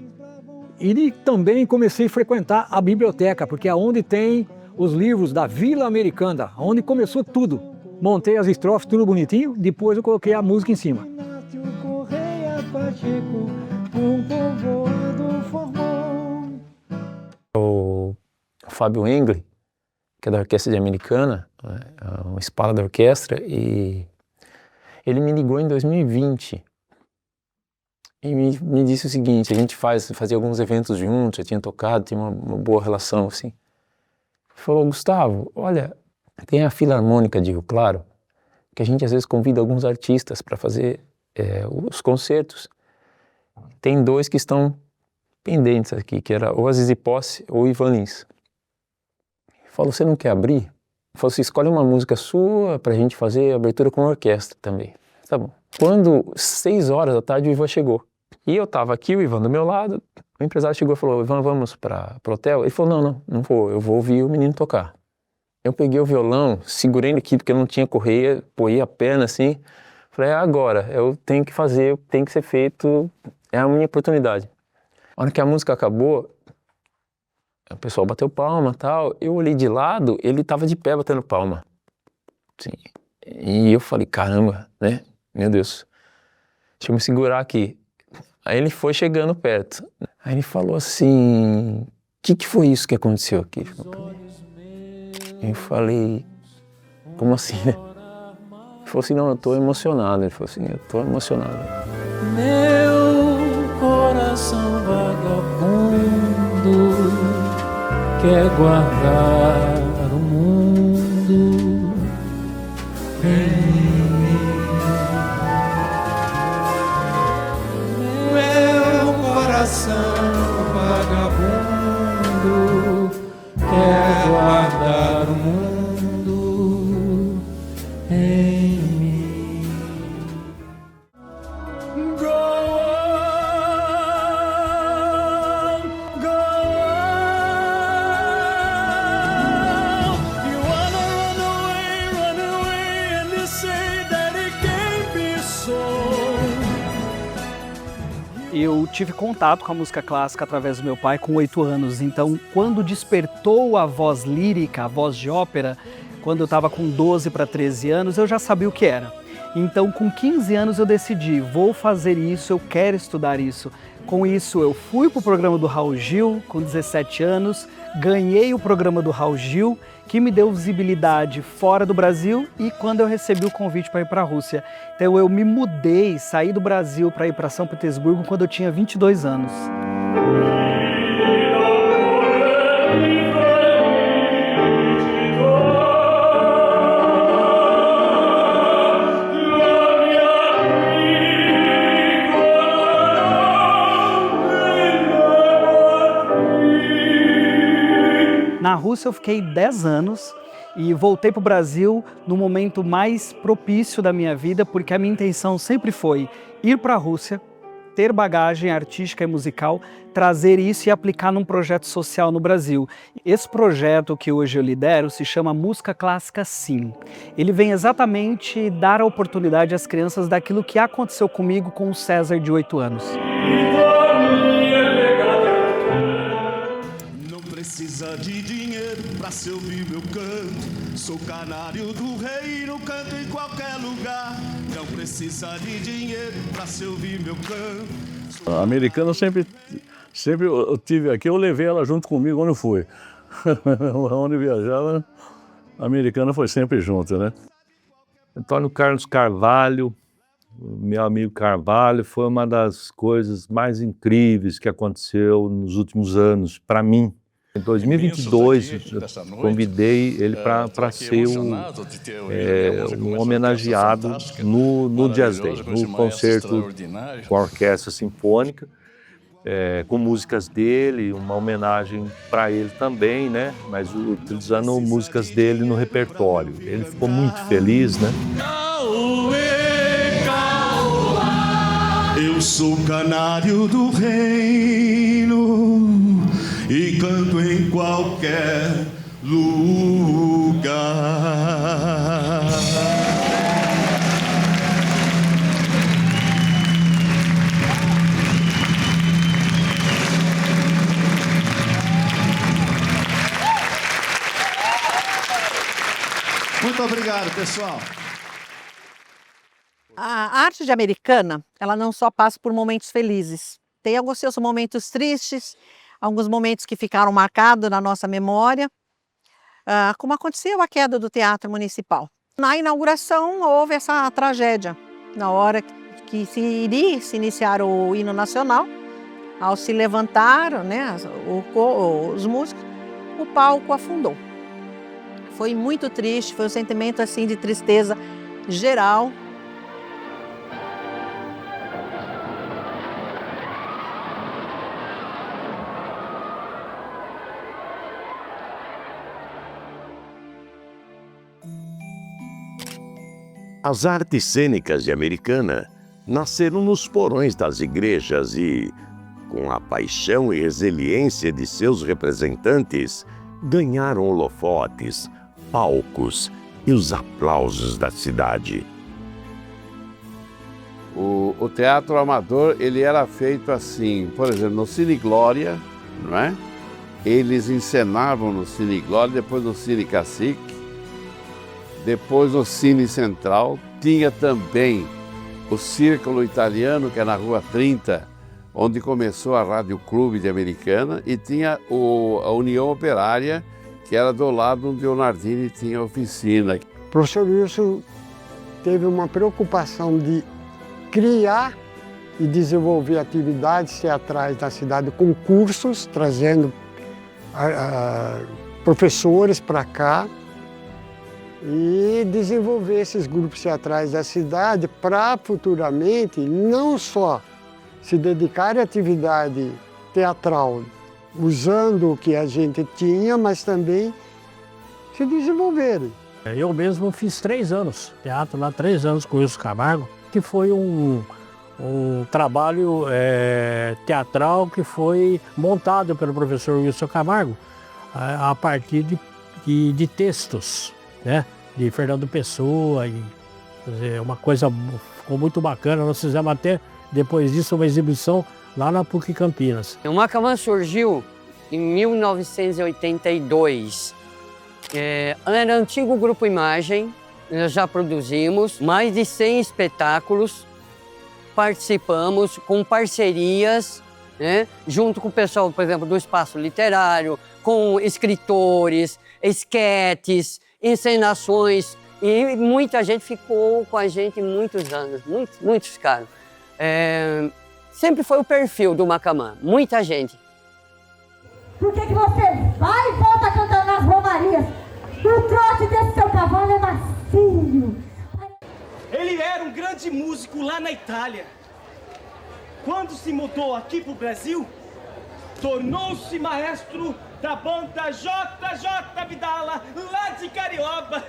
E também comecei a frequentar a biblioteca, porque é onde tem os livros da Vila Americana, onde começou tudo. Montei as estrofes, tudo bonitinho, depois eu coloquei a música em cima. O Fábio Engel, que é da Orquestra de Americana, uma espala da orquestra, e ele me ligou em 2020 e me disse o seguinte: a gente fazia alguns eventos juntos, já tinha tocado, tinha uma boa relação, assim. Falou: Gustavo, olha, tem a Filarmônica de Rio Claro, que a gente às vezes convida alguns artistas para fazer os concertos. Tem 2 que estão pendentes aqui, que era ou a Zizi Posse ou o Ivan Lins. Falou: você não quer abrir? Falou: você escolhe uma música sua pra gente fazer a abertura com a orquestra também. Tá bom. Quando 6 horas da tarde o Ivan chegou. E eu tava aqui, o Ivan do meu lado, o empresário chegou e falou: Ivan, vamos pro hotel? Ele falou: não vou, eu vou ouvir o menino tocar. Eu peguei o violão, segurei ele aqui porque eu não tinha correia, apoiei a perna assim. Falei: agora, eu tenho que fazer, tem que ser feito, é a minha oportunidade. A hora que a música acabou, o pessoal bateu palma e tal, eu olhei de lado, ele tava de pé batendo palma. Assim, e eu falei: caramba, né? Meu Deus, deixa eu me segurar aqui. Aí ele foi chegando perto. Aí ele falou assim: o que foi isso que aconteceu aqui? Eu falei: como assim? Ele falou assim: não, eu tô emocionado. Ele falou assim: eu tô emocionado. Meu coração vagabundo quer guardar o mundo. eu tive contato com a música clássica através do meu pai com 8 anos. Então, quando despertou a voz lírica, a voz de ópera, quando eu estava com 12 para 13 anos, eu já sabia o que era. Então, com 15 anos eu decidi, vou fazer isso, eu quero estudar isso. Com isso, eu fui para o programa do Raul Gil, com 17 anos, ganhei o programa do Raul Gil, que me deu visibilidade fora do Brasil, e quando eu recebi o convite para ir para a Rússia. Então eu me mudei, saí do Brasil para ir para São Petersburgo quando eu tinha 22 anos. Na Rússia eu fiquei 10 anos e voltei para o Brasil no momento mais propício da minha vida, porque a minha intenção sempre foi ir para a Rússia, ter bagagem artística e musical, trazer isso e aplicar num projeto social no Brasil. Esse projeto que hoje eu lidero se chama Música Clássica Sim. Ele vem exatamente dar a oportunidade às crianças daquilo que aconteceu comigo com o César de 8 anos. Precisa de dinheiro pra se ouvir meu canto. Sou canário do reino, canto em qualquer lugar. Não precisa de dinheiro pra se ouvir meu canto. A Americana sempre eu tive aqui, eu levei ela junto comigo onde eu fui. Onde eu viajava, a Americana foi sempre junto, né? Antônio Carlos Carvalho, meu amigo Carvalho, foi uma das coisas mais incríveis que aconteceu nos últimos anos para mim. Em 2022, eu convidei ele para ser um homenageado no Jazz Day, no concerto com a Orquestra Sinfônica, com músicas dele, uma homenagem para ele também, né? Mas utilizando músicas dele no repertório. Ele ficou muito feliz, né? Eu sou canário do reino e canto em qualquer lugar. Muito obrigado, pessoal. A arte de Americana, ela não só passa por momentos felizes. Tem alguns seus momentos tristes, alguns momentos que ficaram marcados na nossa memória, como aconteceu a queda do Teatro Municipal. Na inauguração houve essa tragédia, na hora que se iria se iniciar o hino nacional, ao se levantar, né, os músicos, o palco afundou. Foi muito triste, foi um sentimento assim de tristeza geral. As artes cênicas de Americana nasceram nos porões das igrejas e, com a paixão e resiliência de seus representantes, ganharam holofotes, palcos e os aplausos da cidade. O teatro amador, ele era feito assim, por exemplo, no Cine Glória, não é? Eles encenavam no Cine Glória, depois no Cine Cacique, depois no Cine Central. Tinha também o Círculo Italiano, que é na Rua 30, onde começou a Rádio Clube de Americana, e tinha a União Operária, que era do lado onde o Nardini tinha oficina. O professor Wilson teve uma preocupação de criar e desenvolver atividades teatrais na cidade, com cursos, trazendo professores para cá, e desenvolver esses grupos teatrais da cidade para futuramente não só se dedicar à atividade teatral usando o que a gente tinha, mas também se desenvolverem. Eu mesmo fiz 3 anos teatro lá, 3 anos com o Wilson Camargo, que foi um trabalho teatral que foi montado pelo professor Wilson Camargo a partir de textos, né, de Fernando Pessoa, e uma coisa ficou muito bacana. Nós fizemos até depois disso uma exibição lá na PUC Campinas. O Macamã surgiu em 1982. Era antigo Grupo Imagem, nós já produzimos mais de 100 espetáculos, participamos com parcerias, né, junto com o pessoal, por exemplo, do Espaço Literário, com escritores, esquetes, encenações, e muita gente ficou com a gente muitos anos, muitos ficaram. Sempre foi o perfil do Macamã, muita gente. Por que você vai e volta cantando nas romarias? O trote desse seu cavalo é macio. Ele era um grande músico lá na Itália. Quando se mudou aqui pro Brasil, tornou-se maestro da banda JJ Vidala, lá de Carioba.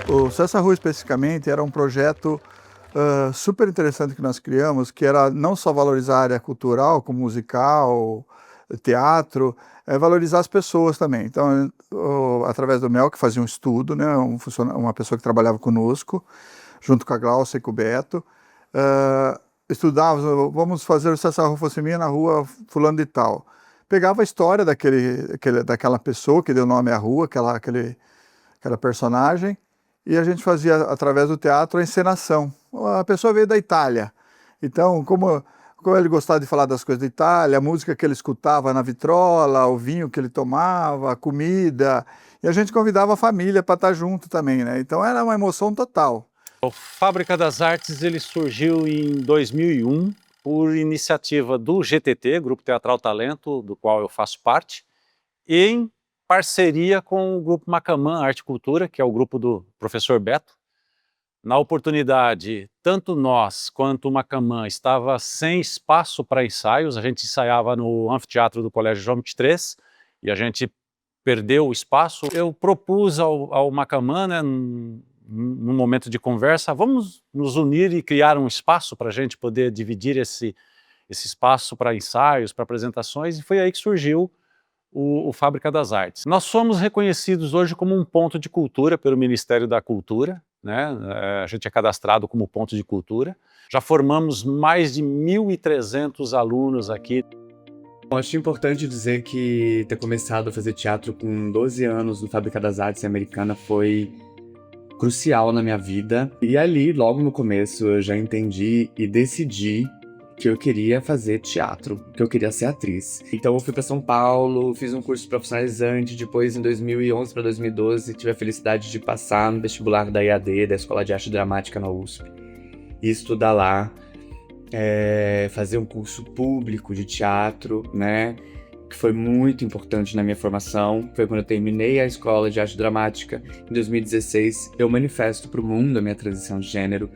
O Cessa Rua, especificamente, era um projeto super interessante que nós criamos, que era não só valorizar a área cultural, como musical, teatro, valorizar as pessoas também. Então, através do Mel, que fazia um estudo, né, uma pessoa que trabalhava conosco, junto com a Glaucia e com o Beto, estudávamos, vamos fazer o Cessa Rua fosse minha na rua fulano de tal. Pegava a história daquela pessoa que deu nome à rua, aquela personagem, e a gente fazia, através do teatro, a encenação. A pessoa veio da Itália, então, como ele gostava de falar das coisas da Itália, a música que ele escutava na vitrola, o vinho que ele tomava, a comida, e a gente convidava a família para estar junto também, né? Então era uma emoção total. O Fábrica das Artes ele surgiu em 2001 por iniciativa do GTT, Grupo Teatral Talento, do qual eu faço parte, em parceria com o Grupo Macamã Arte e Cultura, que é o grupo do professor Beto. Na oportunidade, tanto nós quanto o Macamã estava sem espaço para ensaios, a gente ensaiava no anfiteatro do Colégio João 23 e a gente perdeu o espaço. Eu propus ao Macamã, né, num momento de conversa, vamos nos unir e criar um espaço para a gente poder dividir esse espaço para ensaios, para apresentações, e foi aí que surgiu o Fábrica das Artes. Nós somos reconhecidos hoje como um ponto de cultura pelo Ministério da Cultura, né? A gente é cadastrado como ponto de cultura. Já formamos mais de 1.300 alunos aqui. Eu acho importante dizer que ter começado a fazer teatro com 12 anos no Fábrica das Artes Americana foi crucial na minha vida. E ali, logo no começo, eu já entendi e decidi que eu queria fazer teatro, que eu queria ser atriz. Então eu fui para São Paulo, fiz um curso profissionalizante, depois em 2011 para 2012 tive a felicidade de passar no vestibular da IAD, da Escola de Arte Dramática na USP, e estudar lá, fazer um curso público de teatro, né, que foi muito importante na minha formação. Foi quando eu terminei a Escola de Arte Dramática, em 2016, eu manifesto para o mundo a minha transição de gênero,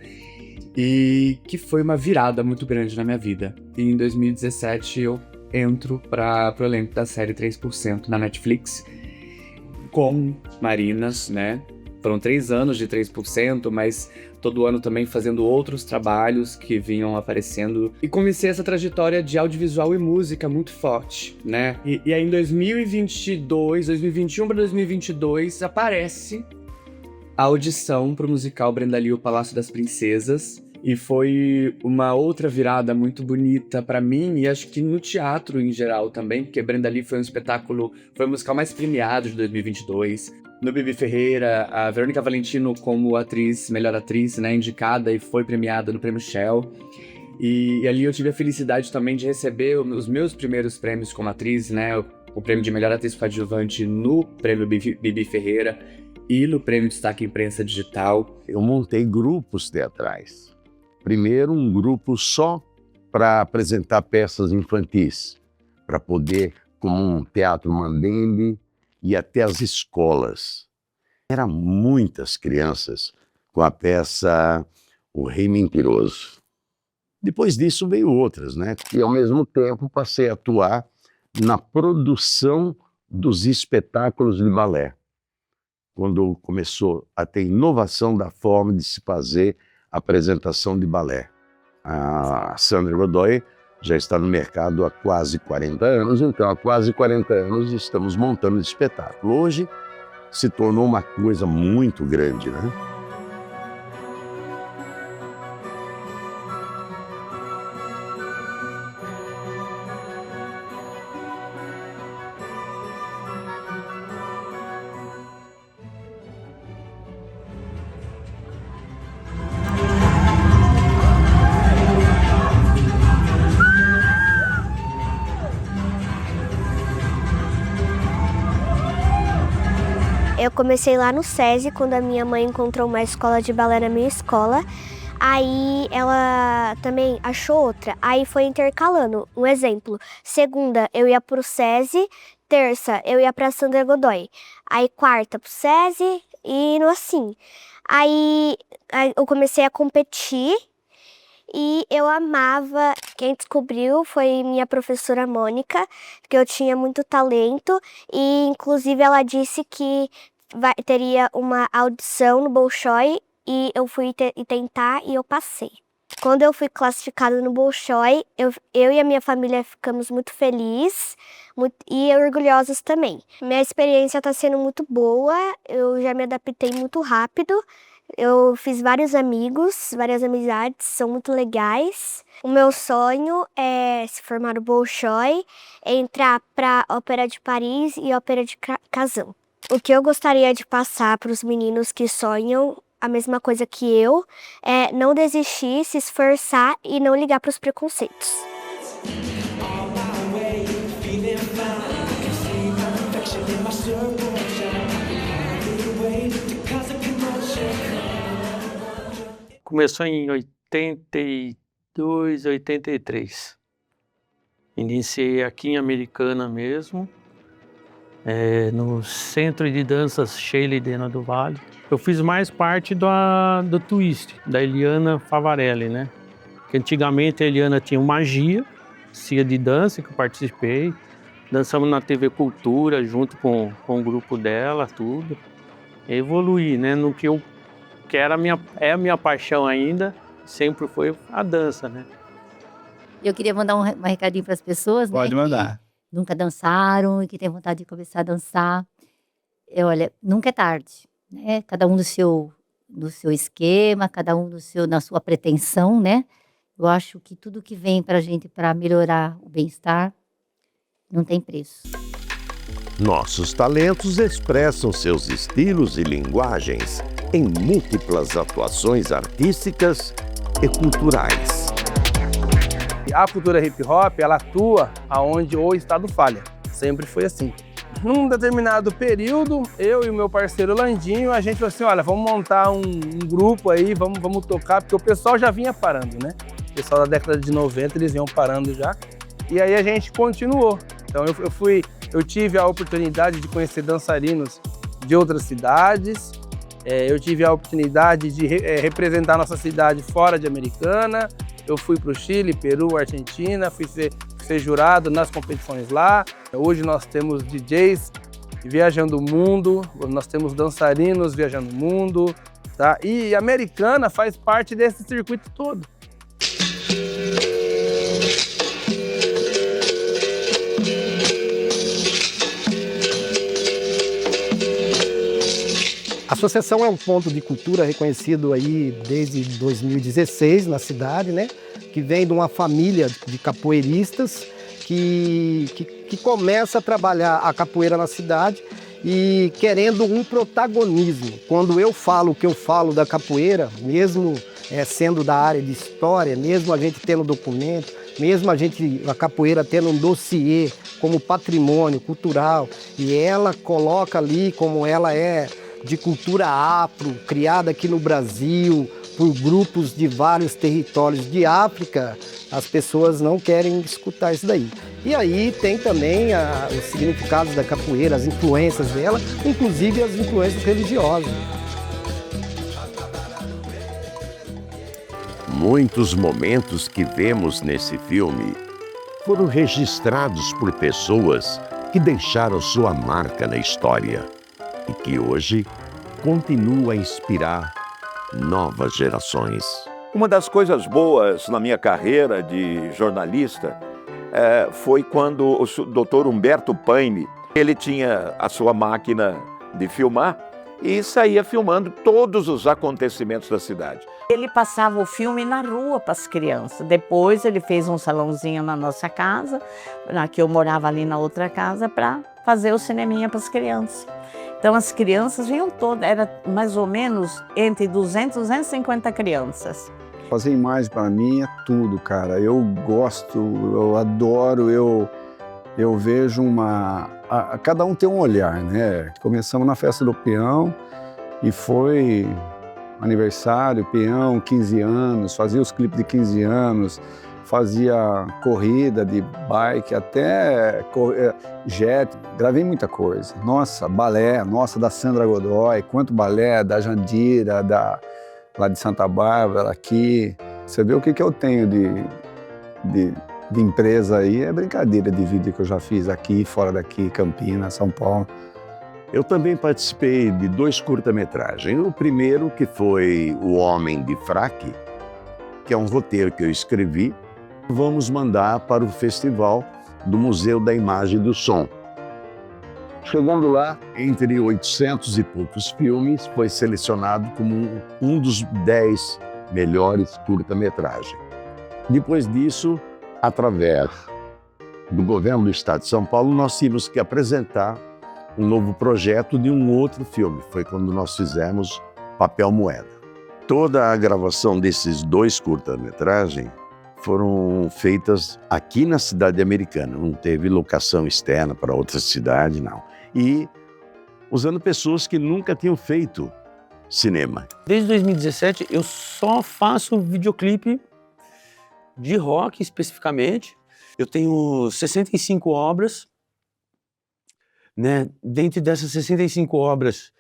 e que foi uma virada muito grande na minha vida. E em 2017 eu entro para o elenco da série 3% na Netflix com Marinas, né? Foram 3 anos de 3%, mas todo ano também fazendo outros trabalhos que vinham aparecendo. E comecei essa trajetória de audiovisual e música muito forte, né? E aí em 2021 para 2022 aparece a audição para o musical Brenda Lee, O Palácio das Princesas, e foi uma outra virada muito bonita para mim, e acho que no teatro em geral também, porque Brenda Lee foi o musical mais premiado de 2022. No Bibi Ferreira, a Verônica Valentino como melhor atriz, né, indicada e foi premiada no Prêmio Shell. E ali eu tive a felicidade também de receber os meus primeiros prêmios como atriz, né, o prêmio de melhor atriz coadjuvante no Prêmio Bibi Ferreira e no Prêmio Destaque Imprensa Digital. Eu montei grupos teatrais. Primeiro, um grupo só para apresentar peças infantis, para poder, como um teatro Mandembe, ir até as escolas. Eram muitas crianças com a peça O Rei Mentiroso. Depois disso veio outras, né? E ao mesmo tempo passei a atuar na produção dos espetáculos de balé, quando começou a ter inovação da forma de se fazer apresentação de balé. A Sandra Godoy já está no mercado há quase 40 anos, então há quase 40 anos estamos montando esse espetáculo. Hoje se tornou uma coisa muito grande, né? Eu comecei lá no SESI, quando a minha mãe encontrou uma escola de balé na minha escola. Aí ela também achou outra, aí foi intercalando. Um exemplo, segunda eu ia pro SESI, terça eu ia pra Sandra Godoy. Aí quarta pro SESI e assim. Aí eu comecei a competir e eu amava. Quem descobriu foi minha professora Mônica, que eu tinha muito talento e inclusive ela disse que teria uma audição no Bolshoi e eu fui tentar e eu passei. Quando eu fui classificada no Bolshoi, eu e a minha família ficamos muito felizes e orgulhosos também. Minha experiência está sendo muito boa, eu já me adaptei muito rápido. Eu fiz vários amigos, várias amizades, são muito legais. O meu sonho é se formar no Bolshoi, entrar para a Ópera de Paris e a Ópera de Kazan. O que eu gostaria de passar para os meninos que sonham a mesma coisa que eu é não desistir, se esforçar e não ligar para os preconceitos. Começou em 82, 83. Iniciei aqui em Americana mesmo, no Centro de Danças Sheila Dena do Vale. Eu fiz mais parte do Twist, da Eliana Favarelli, né? Que antigamente a Eliana tinha o Magia, cia de dança que eu participei. Dançamos na TV Cultura junto com o grupo dela, tudo. E evoluí, né? No que é a minha paixão ainda, sempre foi a dança, né? Eu queria mandar um recadinho para as pessoas, né? Pode mandar. Que nunca dançaram e que tem vontade de começar a dançar. Olha, nunca é tarde, né? Cada um do seu esquema, cada um na sua pretensão, né? Eu acho que tudo que vem para a gente para melhorar o bem-estar não tem preço. Nossos talentos expressam seus estilos e linguagens em múltiplas atuações artísticas e culturais. A cultura hip hop, ela atua aonde o Estado falha. Sempre foi assim. Num determinado período, eu e o meu parceiro Landinho, a gente falou assim, olha, vamos montar um grupo aí, vamos tocar, porque o pessoal já vinha parando, né? O pessoal da década de 90, eles vinham parando já. E aí a gente continuou. Então eu tive a oportunidade de conhecer dançarinos de outras cidades, eu tive a oportunidade de representar nossa cidade fora de Americana. Eu fui para o Chile, Peru, Argentina, fui ser jurado nas competições lá. Hoje nós temos DJs viajando o mundo, nós temos dançarinos viajando o mundo, tá? E Americana faz parte desse circuito todo. A associação é um ponto de cultura reconhecido aí desde 2016 na cidade, né? Que vem de uma família de capoeiristas que começa a trabalhar a capoeira na cidade e querendo um protagonismo. Quando eu falo o que eu falo da capoeira, mesmo sendo da área de história, mesmo a gente tendo documento, mesmo a capoeira tendo um dossiê como patrimônio cultural, e ela coloca ali como ela é de cultura afro, criada aqui no Brasil, por grupos de vários territórios de África, as pessoas não querem escutar isso daí. E aí tem também os significados da capoeira, as influências dela, inclusive as influências religiosas. Muitos momentos que vemos nesse filme foram registrados por pessoas que deixaram sua marca na história e que hoje continua a inspirar novas gerações. Uma das coisas boas na minha carreira de jornalista foi quando o Dr. Humberto Paine, ele tinha a sua máquina de filmar e saía filmando todos os acontecimentos da cidade. Ele passava o filme na rua para as crianças. Depois ele fez um salãozinho na nossa casa, que eu morava ali na outra casa, para fazer o cineminha para as crianças. Então as crianças vinham todas, era mais ou menos entre 200 e 250 crianças. Fazer imagem para mim é tudo, cara. Eu gosto, eu adoro, eu vejo cada um tem um olhar, né? Começamos na festa do peão e foi aniversário, peão, 15 anos, fazia os clipes de 15 anos, fazia corrida de bike, até jet, gravei muita coisa. Nossa, balé, da Sandra Godoy, quanto balé, da Jandira, lá de Santa Bárbara, aqui. Você vê o que eu tenho de empresa aí, é brincadeira de vídeo que eu já fiz aqui, fora daqui, Campinas, São Paulo. Eu também participei de 2 curta-metragens. O primeiro, que foi O Homem de Fraque, que é um roteiro que eu escrevi. Vamos mandar para o festival do Museu da Imagem e do Som. Chegando lá, entre 800 e poucos filmes, foi selecionado como um dos 10 melhores curta-metragens. Depois disso, através do governo do estado de São Paulo, nós tínhamos que apresentar um novo projeto de um outro filme. Foi quando nós fizemos Papel Moeda. Toda a gravação desses 2 curta-metragens foram feitas aqui na cidade americana. Não teve locação externa para outra cidade, não. E usando pessoas que nunca tinham feito cinema. Desde 2017 eu só faço videoclipe de rock especificamente. Eu tenho 65 obras, né? Dentre dessas 65 obras,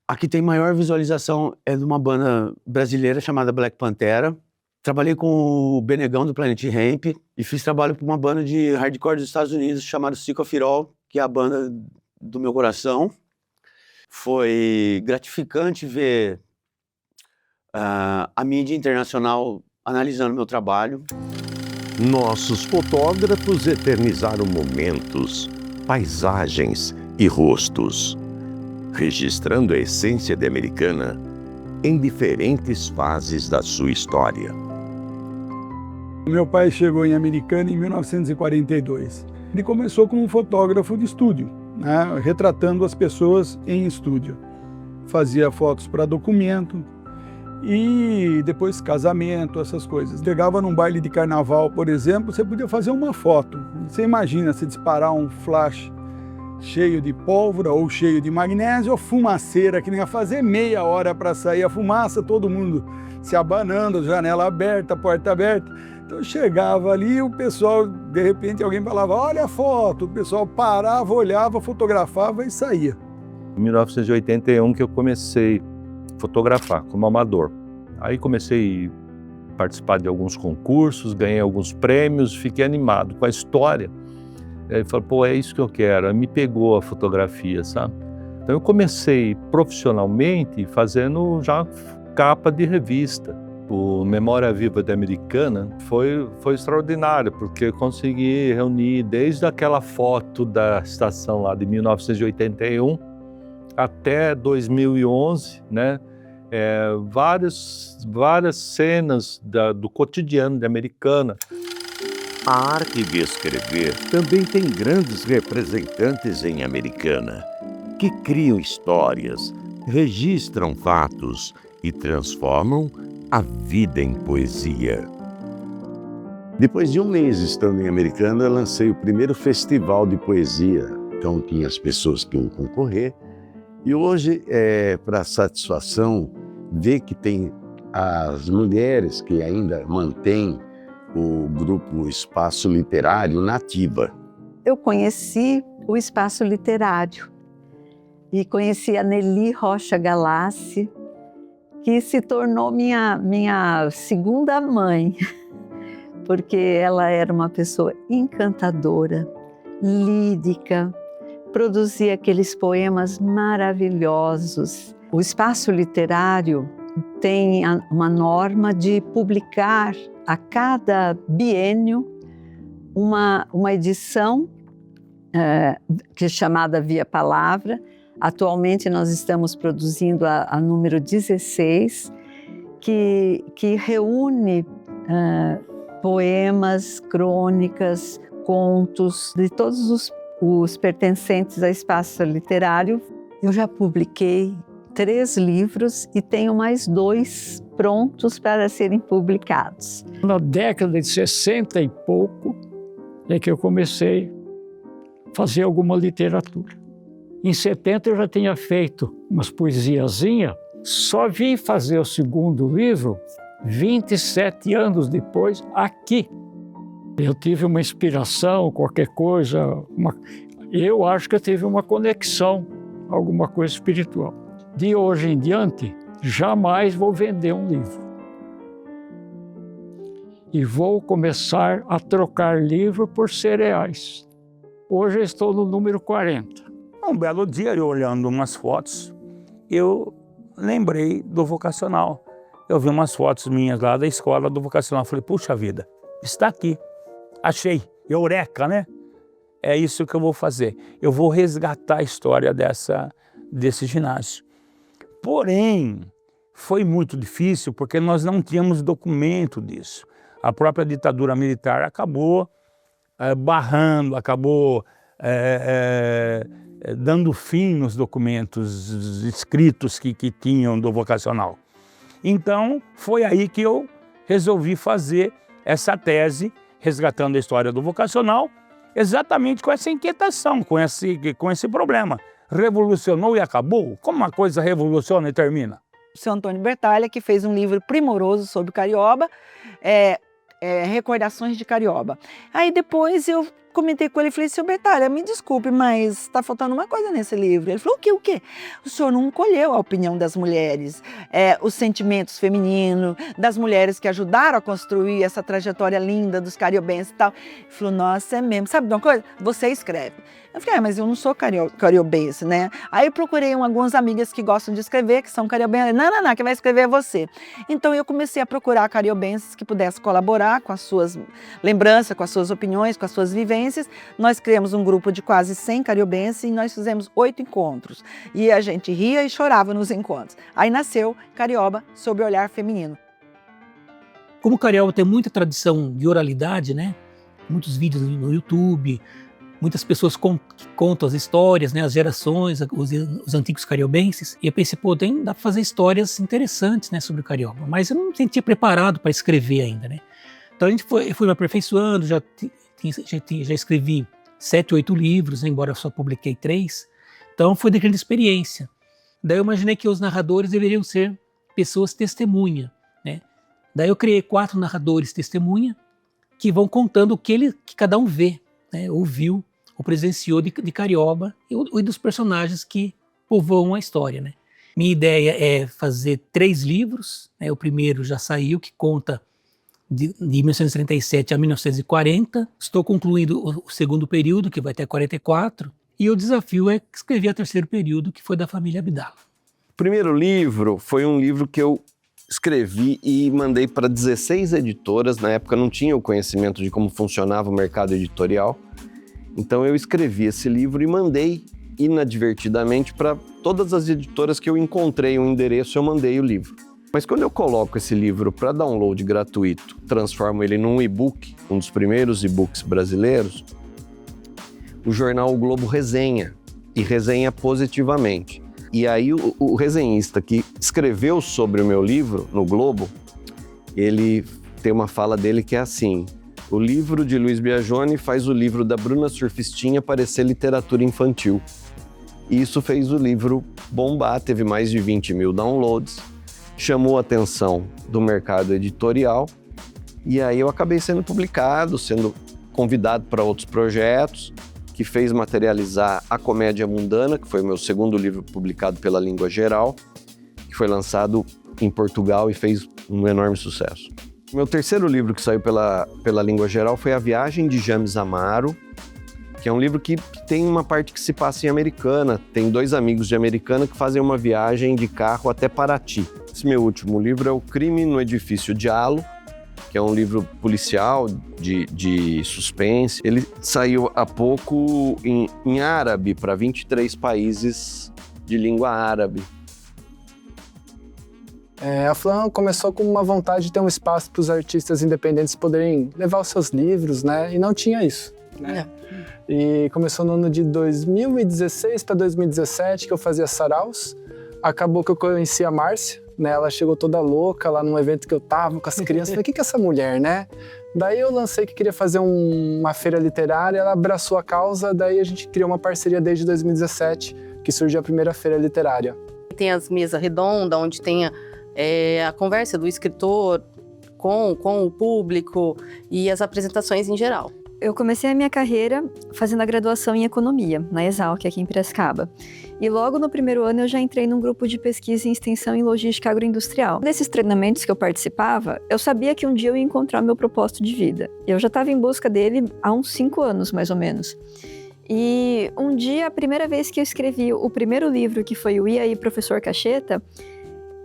a que tem maior visualização é de uma banda brasileira chamada Black Pantera. Trabalhei com o Benegão do Planet Hemp e fiz trabalho para uma banda de hardcore dos Estados Unidos chamada Sick of It All, que é a banda do meu coração. Foi gratificante ver a mídia internacional analisando meu trabalho. Nossos fotógrafos eternizaram momentos, paisagens e rostos, registrando a essência de Americana em diferentes fases da sua história. Meu pai chegou em Americana em 1942. Ele começou como um fotógrafo de estúdio, né, retratando as pessoas em estúdio. Fazia fotos para documento e depois casamento, essas coisas. Chegava num baile de carnaval, por exemplo, você podia fazer uma foto. Você imagina se disparar um flash cheio de pólvora ou cheio de magnésio ou fumaceira, que nem ia fazer meia hora para sair a fumaça, todo mundo se abanando, janela aberta, porta aberta. Então chegava ali, o pessoal, de repente alguém falava, olha a foto, o pessoal parava, olhava, fotografava e saía. Em 1981 que eu comecei a fotografar como amador. Aí comecei a participar de alguns concursos, ganhei alguns prêmios, fiquei animado com a história. Aí falei, pô, é isso que eu quero. Aí me pegou a fotografia, sabe? Então eu comecei profissionalmente fazendo já capa de revista. O Memória Viva da Americana foi extraordinário, porque eu consegui reunir desde aquela foto da estação lá de 1981 até 2011, né? Várias cenas do cotidiano de Americana. A arte de escrever também tem grandes representantes em Americana, que criam histórias, registram fatos e transformam a vida em poesia. Depois de um mês estando em Americana, eu lancei o primeiro festival de poesia. Então tinha as pessoas que iam concorrer. E hoje, para satisfação, ver que tem as mulheres que ainda mantêm o grupo Espaço Literário nativa. Eu conheci o Espaço Literário e conheci a Nelly Rocha Galassi, que se tornou minha segunda mãe, porque ela era uma pessoa encantadora, lírica, produzia aqueles poemas maravilhosos. O Espaço Literário tem uma norma de publicar a cada biênio uma edição que é chamada Via Palavra, Atualmente nós estamos produzindo a número 16, que reúne poemas, crônicas, contos de todos os pertencentes ao espaço literário. Eu já publiquei 3 livros e tenho mais 2 prontos para serem publicados. Na década de 60 e pouco é que eu comecei a fazer alguma literatura. Em 70 eu já tinha feito umas poesiazinhas, só vim fazer o segundo livro 27 anos depois, aqui. Eu tive uma inspiração, qualquer coisa, eu acho que eu tive uma conexão, alguma coisa espiritual. De hoje em diante, jamais vou vender um livro. E vou começar a trocar livro por cereais. Hoje eu estou no número 40. Um belo dia, eu olhando umas fotos, eu lembrei do vocacional. Eu vi umas fotos minhas lá da escola do vocacional. Falei, puxa vida, está aqui. Achei. Eureka, né? É isso que eu vou fazer. Eu vou resgatar a história desse ginásio. Porém, foi muito difícil porque nós não tínhamos documento disso. A própria ditadura militar acabou barrando, acabou dando fim nos documentos escritos que tinham do vocacional. Então, foi aí que eu resolvi fazer essa tese, resgatando a história do vocacional, exatamente com essa inquietação, com esse problema. Revolucionou e acabou? Como uma coisa revoluciona e termina? O seu Antônio Bertalha, que fez um livro primoroso sobre Carioba, Recordações de Carioba. Aí depois eu comentei com ele e falei, seu Bertalha, me desculpe, mas está faltando uma coisa nesse livro. Ele falou, o quê? O senhor não colheu a opinião das mulheres, os sentimentos femininos, das mulheres que ajudaram a construir essa trajetória linda dos cariobenses e tal. Ele falou, nossa, é mesmo. Sabe de uma coisa? Você escreve. Eu falei, mas eu não sou cariobense, né? Aí eu procurei algumas amigas que gostam de escrever, que são cariobenses. Não, quem vai escrever é você. Então eu comecei a procurar cariobenses que pudessem colaborar com as suas lembranças, com as suas opiniões, com as suas vivências. Nós criamos um grupo de quase 100 cariobenses e nós fizemos 8 encontros. E a gente ria e chorava nos encontros. Aí nasceu Carioba sob o olhar feminino. Como Carioba tem muita tradição de oralidade, né? Muitos vídeos no YouTube, muitas pessoas contam as histórias, né, as gerações, os antigos cariobenses. E eu pensei, dá para fazer histórias interessantes, né, sobre o Carioba. Mas eu não me sentia preparado para escrever ainda, né? Então eu fui me aperfeiçoando, já escrevi 7, 8 livros, né, embora eu só publiquei 3. Então foi daquela experiência. Daí eu imaginei que os narradores deveriam ser pessoas testemunha, né? Daí eu criei 4 narradores testemunha que vão contando o que cada um vê, né, ouviu ou presenciou de Carioba e dos personagens que povoam a história, né? Minha ideia é fazer 3 livros, né? O primeiro já saiu, que conta de 1937 a 1940. Estou concluindo o segundo período, que vai até 44, e o desafio é escrever o terceiro período, que foi da família Abdala. O primeiro livro foi um livro que eu escrevi e mandei para 16 editoras. Na época não tinha o conhecimento de como funcionava o mercado editorial. Então eu escrevi esse livro e mandei inadvertidamente para todas as editoras que eu encontrei um endereço, eu mandei o livro. Mas quando eu coloco esse livro para download gratuito, transformo ele num e-book, um dos primeiros e-books brasileiros, o jornal O Globo resenha, e resenha positivamente. E aí o resenhista que escreveu sobre o meu livro no Globo, ele tem uma fala dele que é assim: o livro de Luiz Biagioni faz o livro da Bruna Surfistinha parecer literatura infantil. E isso fez o livro bombar, teve mais de 20 mil downloads, chamou a atenção do mercado editorial, e aí eu acabei sendo publicado, sendo convidado para outros projetos, que fez materializar A Comédia Mundana, que foi o meu segundo livro publicado pela Língua Geral, que foi lançado em Portugal e fez um enorme sucesso. Meu terceiro livro que saiu pela Língua Geral foi A Viagem de James Amaro, que é um livro que tem uma parte que se passa em Americana. Tem 2 amigos de Americana que fazem uma viagem de carro até Paraty. Esse meu último livro é O Crime no Edifício Diallo, que é um livro policial de suspense. Ele saiu há pouco em árabe para 23 países de língua árabe. A Flam começou com uma vontade de ter um espaço para os artistas independentes poderem levar os seus livros, né? E não tinha isso, né? E começou no ano de 2016 para 2017, que eu fazia saraus. Acabou que eu conheci a Márcia, né? Ela chegou toda louca lá num evento que eu tava com as crianças. Falei, o que é essa mulher, né? Daí eu lancei que queria fazer uma feira literária, ela abraçou a causa, daí a gente criou uma parceria desde 2017, que surgiu a primeira feira literária. Tem as mesas redondas, onde tem a conversa do escritor com o público e as apresentações em geral. Eu comecei a minha carreira fazendo a graduação em Economia, na Exalc, aqui em Piracicaba. E logo no primeiro ano eu já entrei num grupo de pesquisa em extensão em logística agroindustrial. Desses treinamentos que eu participava, eu sabia que um dia eu ia encontrar o meu propósito de vida. Eu já estava em busca dele há uns 5 anos, mais ou menos. E um dia, a primeira vez que eu escrevi o primeiro livro, que foi o E aí, Professor Cacheta,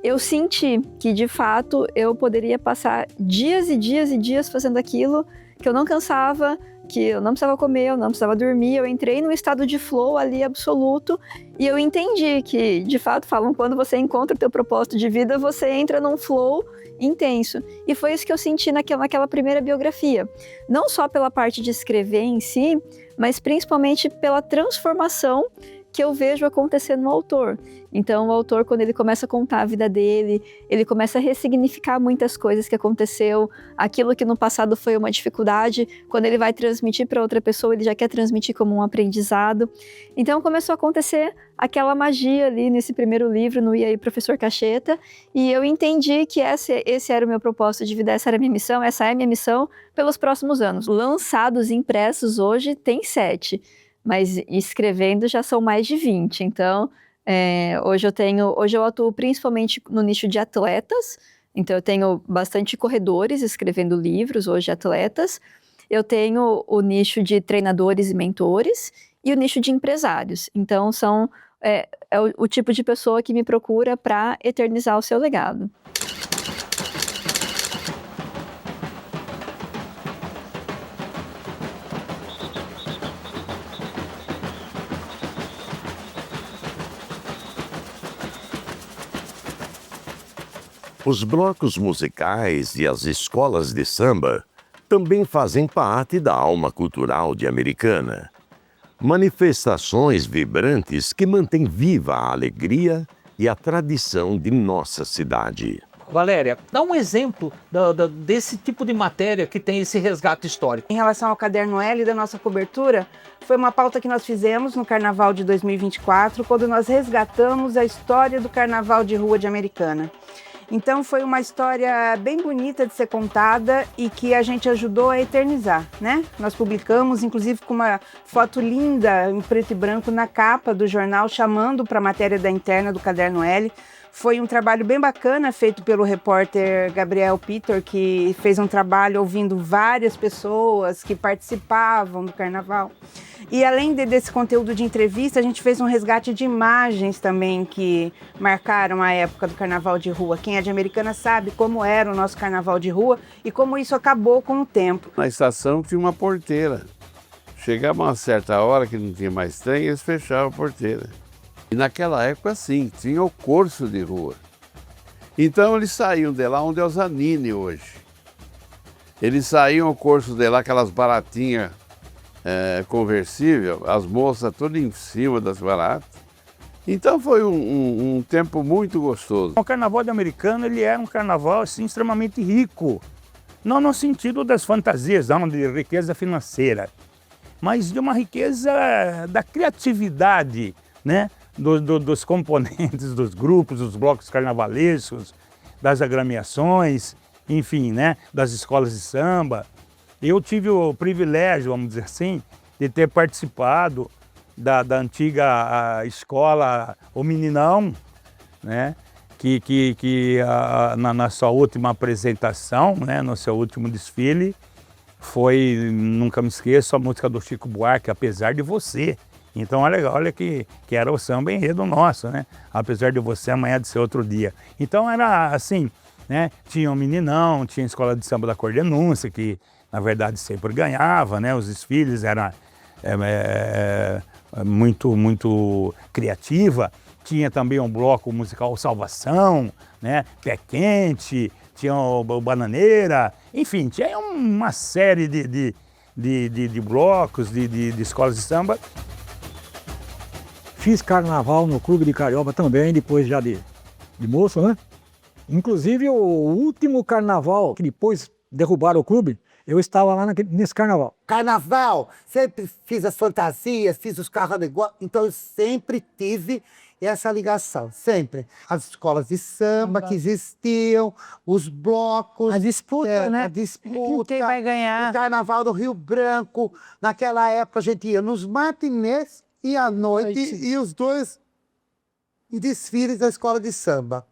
eu senti que, de fato, eu poderia passar dias e dias e dias fazendo aquilo, que eu não cansava, que eu não precisava comer, eu não precisava dormir. Eu entrei num estado de flow ali absoluto e eu entendi que, de fato, falam quando você encontra o teu propósito de vida, você entra num flow intenso. E foi isso que eu senti naquela primeira biografia. Não só pela parte de escrever em si, mas principalmente pela transformação que eu vejo acontecer no autor. Então, o autor, quando ele começa a contar a vida dele, ele começa a ressignificar muitas coisas que aconteceu, aquilo que no passado foi uma dificuldade, quando ele vai transmitir para outra pessoa, ele já quer transmitir como um aprendizado. Então, começou a acontecer aquela magia ali nesse primeiro livro, no E aí, Professor Cacheta, e eu entendi que esse era o meu propósito de vida, essa era a minha missão, essa é a minha missão pelos próximos anos. Lançados impressos hoje tem 7. Mas escrevendo já são mais de 20. Então, hoje eu atuo principalmente no nicho de atletas. Então, eu tenho bastante corredores escrevendo livros, hoje atletas. Eu tenho o nicho de treinadores e mentores e o nicho de empresários. Então, é o tipo de pessoa que me procura para eternizar o seu legado. Os blocos musicais e as escolas de samba também fazem parte da alma cultural de Americana. Manifestações vibrantes que mantêm viva a alegria e a tradição de nossa cidade. Valéria, dá um exemplo desse tipo de matéria que tem esse resgate histórico. Em relação ao Caderno L da nossa cobertura, foi uma pauta que nós fizemos no Carnaval de 2024, quando nós resgatamos a história do Carnaval de Rua de Americana. Então foi uma história bem bonita de ser contada e que a gente ajudou a eternizar, né? Nós publicamos, inclusive, com uma foto linda em preto e branco na capa do jornal, chamando para a matéria da interna do Caderno L. Foi um trabalho bem bacana, feito pelo repórter Gabriel Pitor, que fez um trabalho ouvindo várias pessoas que participavam do Carnaval. E além desse conteúdo de entrevista, a gente fez um resgate de imagens também que marcaram a época do Carnaval de Rua. Quem é de Americana sabe como era o nosso Carnaval de Rua e como isso acabou com o tempo. Na estação tinha uma porteira. Chegava uma certa hora que não tinha mais trem, eles fechavam a porteira. E naquela época, sim, tinha o curso de rua. Então eles saíam de lá onde é o Zanini hoje. Eles saíam o curso de lá, aquelas baratinhas conversível, as moças todas em cima das baratas. Então foi um tempo muito gostoso. O Carnaval de Americana, ele era um carnaval assim, extremamente rico. Não no sentido das fantasias, não de riqueza financeira, mas de uma riqueza da criatividade, né? Dos componentes, dos grupos, dos blocos carnavalescos, das agremiações, enfim, né? Das escolas de samba. Eu tive o privilégio, vamos dizer assim, de ter participado da antiga escola O Meninão, né? que na sua última apresentação, né? No seu último desfile, foi, nunca me esqueço, a música do Chico Buarque, Apesar de Você. Então olha que era o samba enredo nosso, né? Apesar de você, amanhã de ser outro dia. Então era assim, né? Tinha o Meninão, tinha a escola de samba da Cor Denúncia, que na verdade sempre ganhava, né? Os desfiles eram muito criativa. Tinha também um bloco musical Salvação, né? Pé Quente, tinha o Bananeira, enfim, tinha uma série de blocos, de escolas de samba. Fiz carnaval no Clube de Carioba também, depois já de moço, né? Inclusive o último carnaval, que depois derrubaram o clube, eu estava lá nesse carnaval. Carnaval, sempre fiz as fantasias, fiz os carros igual, então eu sempre tive essa ligação, sempre. As escolas de samba que existiam, os blocos. A disputa, né? A disputa. Quem vai ganhar? O Carnaval do Rio Branco. Naquela época a gente ia nos matinês e à noite, e os dois em desfiles da escola de samba.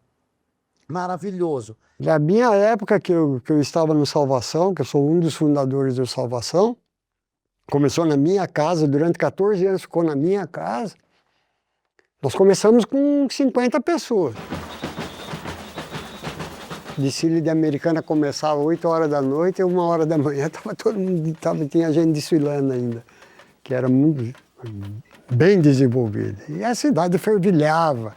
Maravilhoso. Na minha época que eu estava no Salvação, que eu sou um dos fundadores do Salvação, começou na minha casa, durante 14 anos ficou na minha casa. Nós começamos com 50 pessoas. O desfile de Americana começava às 8 horas da noite e 1 hora da manhã tinha gente desfilando ainda, que era muito bem desenvolvida. E a cidade fervilhava.